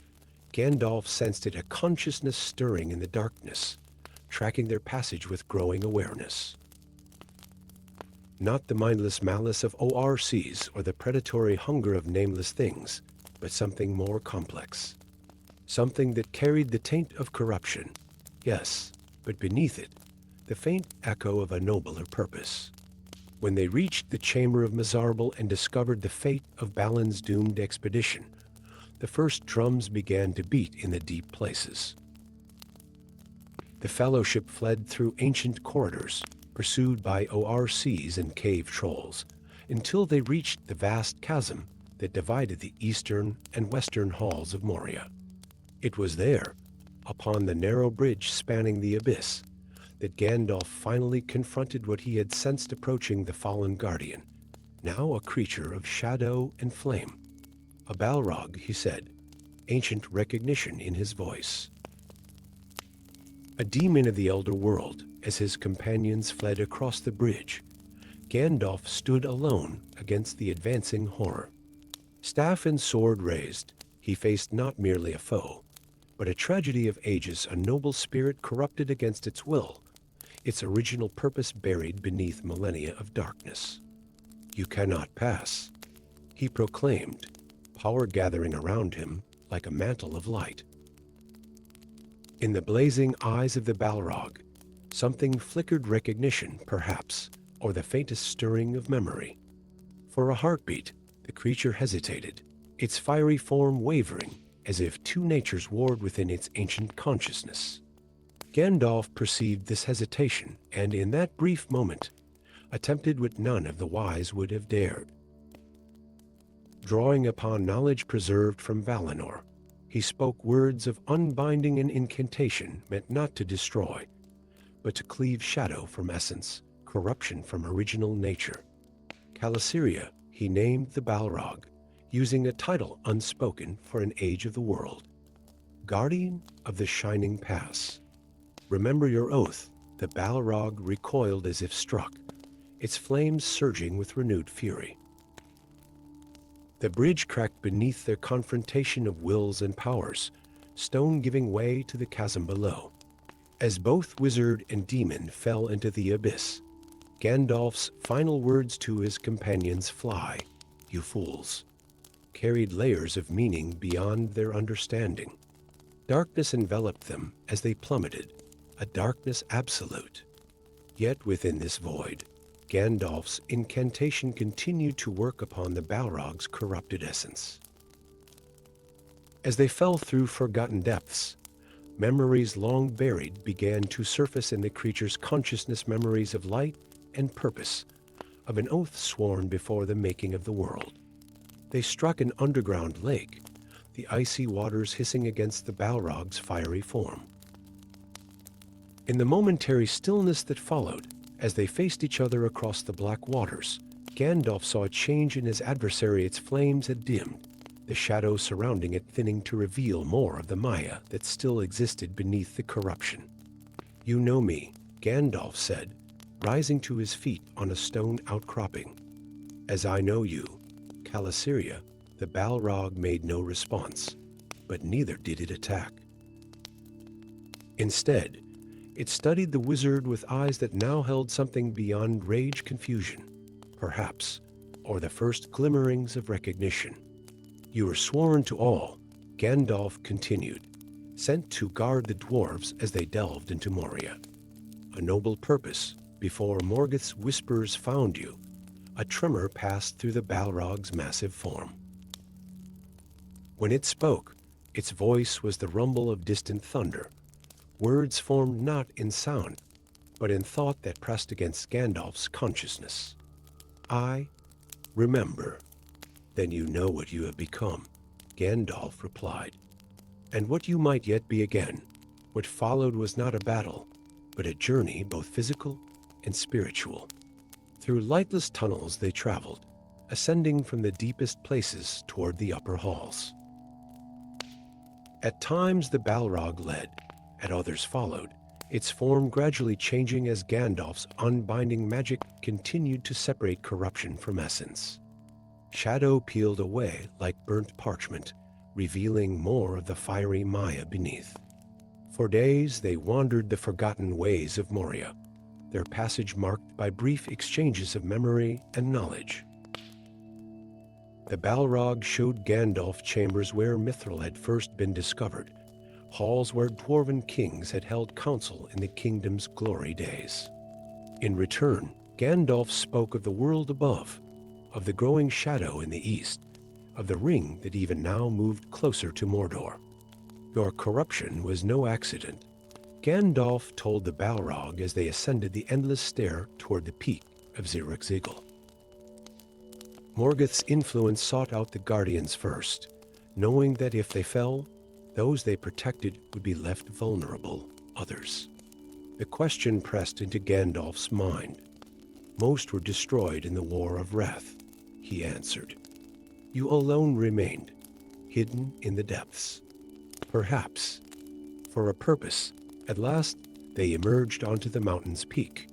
Gandalf sensed it, a consciousness stirring in the darkness, tracking their passage with growing awareness. Not the mindless malice of ORCs or the predatory hunger of nameless things, but something more complex. Something that carried the taint of corruption, Yes, but beneath it, the faint echo of a nobler purpose. When they reached the chamber of Mizarble and discovered the fate of Balin's doomed expedition, the first drums began to beat in the deep places. The Fellowship fled through ancient corridors, pursued by ORCs and cave trolls, until they reached the vast chasm that divided the eastern and western halls of Moria. It was there, upon the narrow bridge spanning the abyss, that Gandalf finally confronted what he had sensed approaching the fallen guardian, now a creature of shadow and flame. A Balrog, he said, ancient recognition in his voice. A demon of the Elder World, as his companions fled across the bridge, Gandalf stood alone against the advancing horror. Staff and sword raised, he faced not merely a foe, but a tragedy of ages, a noble spirit corrupted against its will, its original purpose buried beneath millennia of darkness. "You cannot pass," he proclaimed, power gathering around him like a mantle of light. In the blazing eyes of the Balrog, something flickered, recognition, perhaps, or the faintest stirring of memory. For a heartbeat, the creature hesitated, its fiery form wavering, as if two natures warred within its ancient consciousness. Gandalf perceived this hesitation, and in that brief moment, attempted what none of the wise would have dared. Drawing upon knowledge preserved from Valinor, he spoke words of unbinding and incantation meant not to destroy, but to cleave shadow from essence, corruption from original nature. Calasyria, he named the Balrog, using a title unspoken for an age of the world. Guardian of the Shining Pass. Remember your oath. The Balrog recoiled as if struck, its flames surging with renewed fury. The bridge cracked beneath their confrontation of wills and powers, stone giving way to the chasm below. As both wizard and demon fell into the abyss, Gandalf's final words to his companions, "Fly, you fools," carried layers of meaning beyond their understanding. Darkness enveloped them as they plummeted, a darkness absolute. Yet within this void, Gandalf's incantation continued to work upon the Balrog's corrupted essence. As they fell through forgotten depths, memories long buried began to surface in the creature's consciousness, memories of light and purpose, of an oath sworn before the making of the world. They struck an underground lake, the icy waters hissing against the Balrog's fiery form. In the momentary stillness that followed, as they faced each other across the black waters, Gandalf saw a change in his adversary. Its flames had dimmed, the shadows surrounding it thinning to reveal more of the Maya that still existed beneath the corruption. "You know me," Gandalf said, rising to his feet on a stone outcropping. "As I know you, Calasyria." The Balrog made no response, but neither did it attack. Instead, it studied the wizard with eyes that now held something beyond rage, confusion, perhaps, or the first glimmerings of recognition. "You were sworn to all," Gandalf continued, "sent to guard the dwarves as they delved into Moria. A noble purpose. Before Morgoth's whispers found you, a tremor passed through the Balrog's massive form. When it spoke, its voice was the rumble of distant thunder, words formed not in sound, but in thought that pressed against Gandalf's consciousness. "I remember." "Then you know what you have become," Gandalf replied, "and what you might yet be again." What followed was not a battle, but a journey both physical and spiritual. Through lightless tunnels they traveled, ascending from the deepest places toward the upper halls. At times the Balrog led, at others followed, its form gradually changing as Gandalf's unbinding magic continued to separate corruption from essence. Shadow peeled away like burnt parchment, revealing more of the fiery Maya beneath. For days they wandered the forgotten ways of Moria, their passage marked by brief exchanges of memory and knowledge. The Balrog showed Gandalf chambers where Mithril had first been discovered, halls where dwarven kings had held council in the kingdom's glory days. In return, Gandalf spoke of the world above, of the growing shadow in the east, of the ring that even now moved closer to Mordor. Your corruption was no accident, Gandalf told the Balrog as they ascended the endless stair toward the peak of Zirrikzigil. Morgoth's influence sought out the Guardians first, knowing that if they fell, those they protected would be left vulnerable, others. The question pressed into Gandalf's mind. Most were destroyed in the War of Wrath, he answered. You alone remained, hidden in the depths. Perhaps, for a purpose, at last they emerged onto the mountain's peak,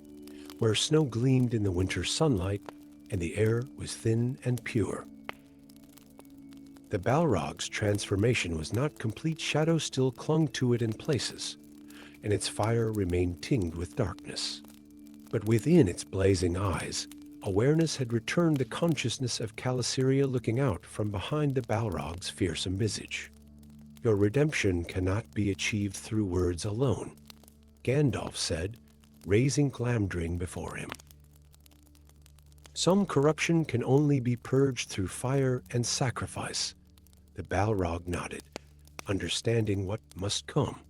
where snow gleamed in the winter sunlight and the air was thin and pure. The Balrog's transformation was not complete. Shadow still clung to it in places, and its fire remained tinged with darkness. But within its blazing eyes, awareness had returned, the consciousness of Calasyria looking out from behind the Balrog's fearsome visage. Your redemption cannot be achieved through words alone, Gandalf said, raising Glamdring before him. Some corruption can only be purged through fire and sacrifice. The Balrog nodded, understanding what must come.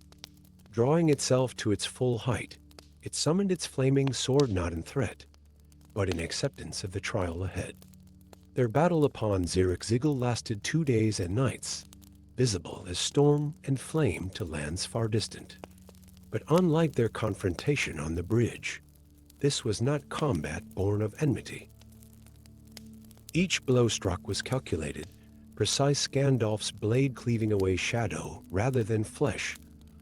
Drawing itself to its full height, it summoned its flaming sword not in threat, but in acceptance of the trial ahead. Their battle upon Zirrikzigil lasted 2 days and nights, visible as storm and flame to lands far distant. But unlike their confrontation on the bridge, this was not combat born of enmity. Each blow struck was calculated, precise, Gandalf's blade cleaving away shadow rather than flesh,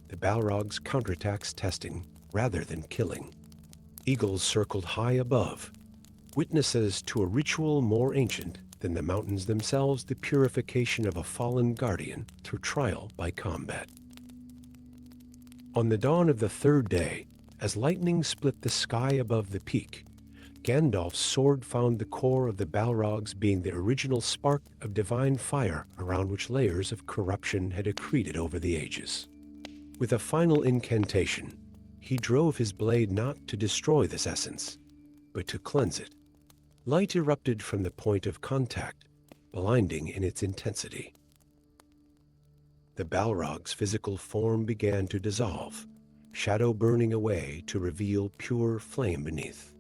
the Balrog's counterattacks testing rather than killing. Eagles circled high above, witnesses to a ritual more ancient than the mountains themselves, the purification of a fallen guardian through trial by combat. On the dawn of the 3rd day, as lightning split the sky above the peak, Gandalf's sword found the core of the Balrogs being the original spark of divine fire around which layers of corruption had accreted over the ages. With a final incantation, he drove his blade not to destroy this essence, but to cleanse it. Light erupted from the point of contact, blinding in its intensity. The Balrog's physical form began to dissolve, shadow burning away to reveal pure flame beneath.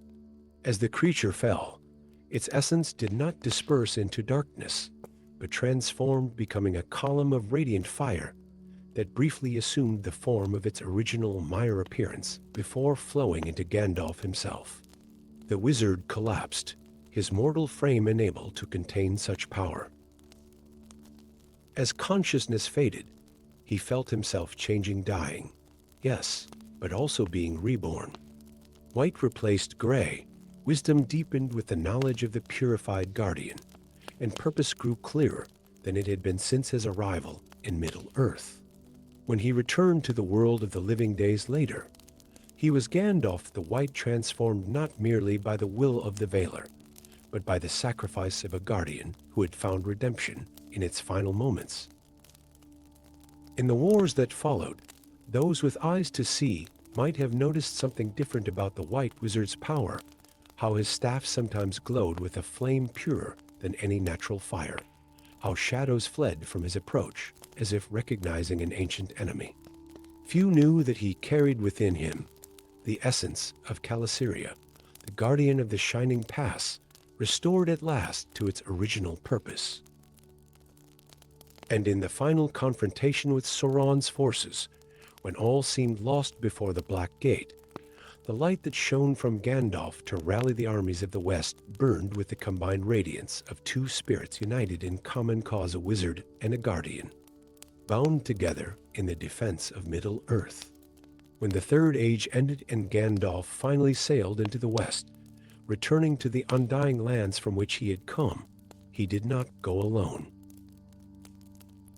As the creature fell, its essence did not disperse into darkness, but transformed, becoming a column of radiant fire that briefly assumed the form of its original mire appearance before flowing into Gandalf himself. The wizard collapsed, his mortal frame unable to contain such power. As consciousness faded, he felt himself changing, dying, yes, but also being reborn. White replaced gray, wisdom deepened with the knowledge of the purified guardian, and purpose grew clearer than it had been since his arrival in Middle-earth. When he returned to the world of the living days later, he was Gandalf the White, transformed not merely by the will of the Valar, but by the sacrifice of a guardian who had found redemption in its final moments. In the wars that followed, those with eyes to see might have noticed something different about the White Wizard's power, how his staff sometimes glowed with a flame purer than any natural fire, how shadows fled from his approach as if recognizing an ancient enemy. Few knew that he carried within him the essence of Calasyria, the guardian of the Shining Pass, restored at last to its original purpose. And in the final confrontation with Sauron's forces, when all seemed lost before the Black Gate, the light that shone from Gandalf to rally the armies of the West burned with the combined radiance of 2 spirits united in common cause, a wizard and a guardian, bound together in the defense of Middle-earth. When the 3rd Age ended and Gandalf finally sailed into the West, returning to the undying lands from which he had come, he did not go alone.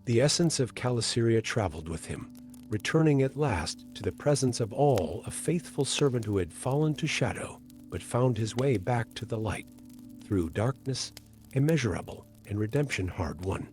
The essence of Calasyria traveled with him, returning at last to the presence of all, a faithful servant who had fallen to shadow, but found his way back to the light, through darkness immeasurable and redemption hard won.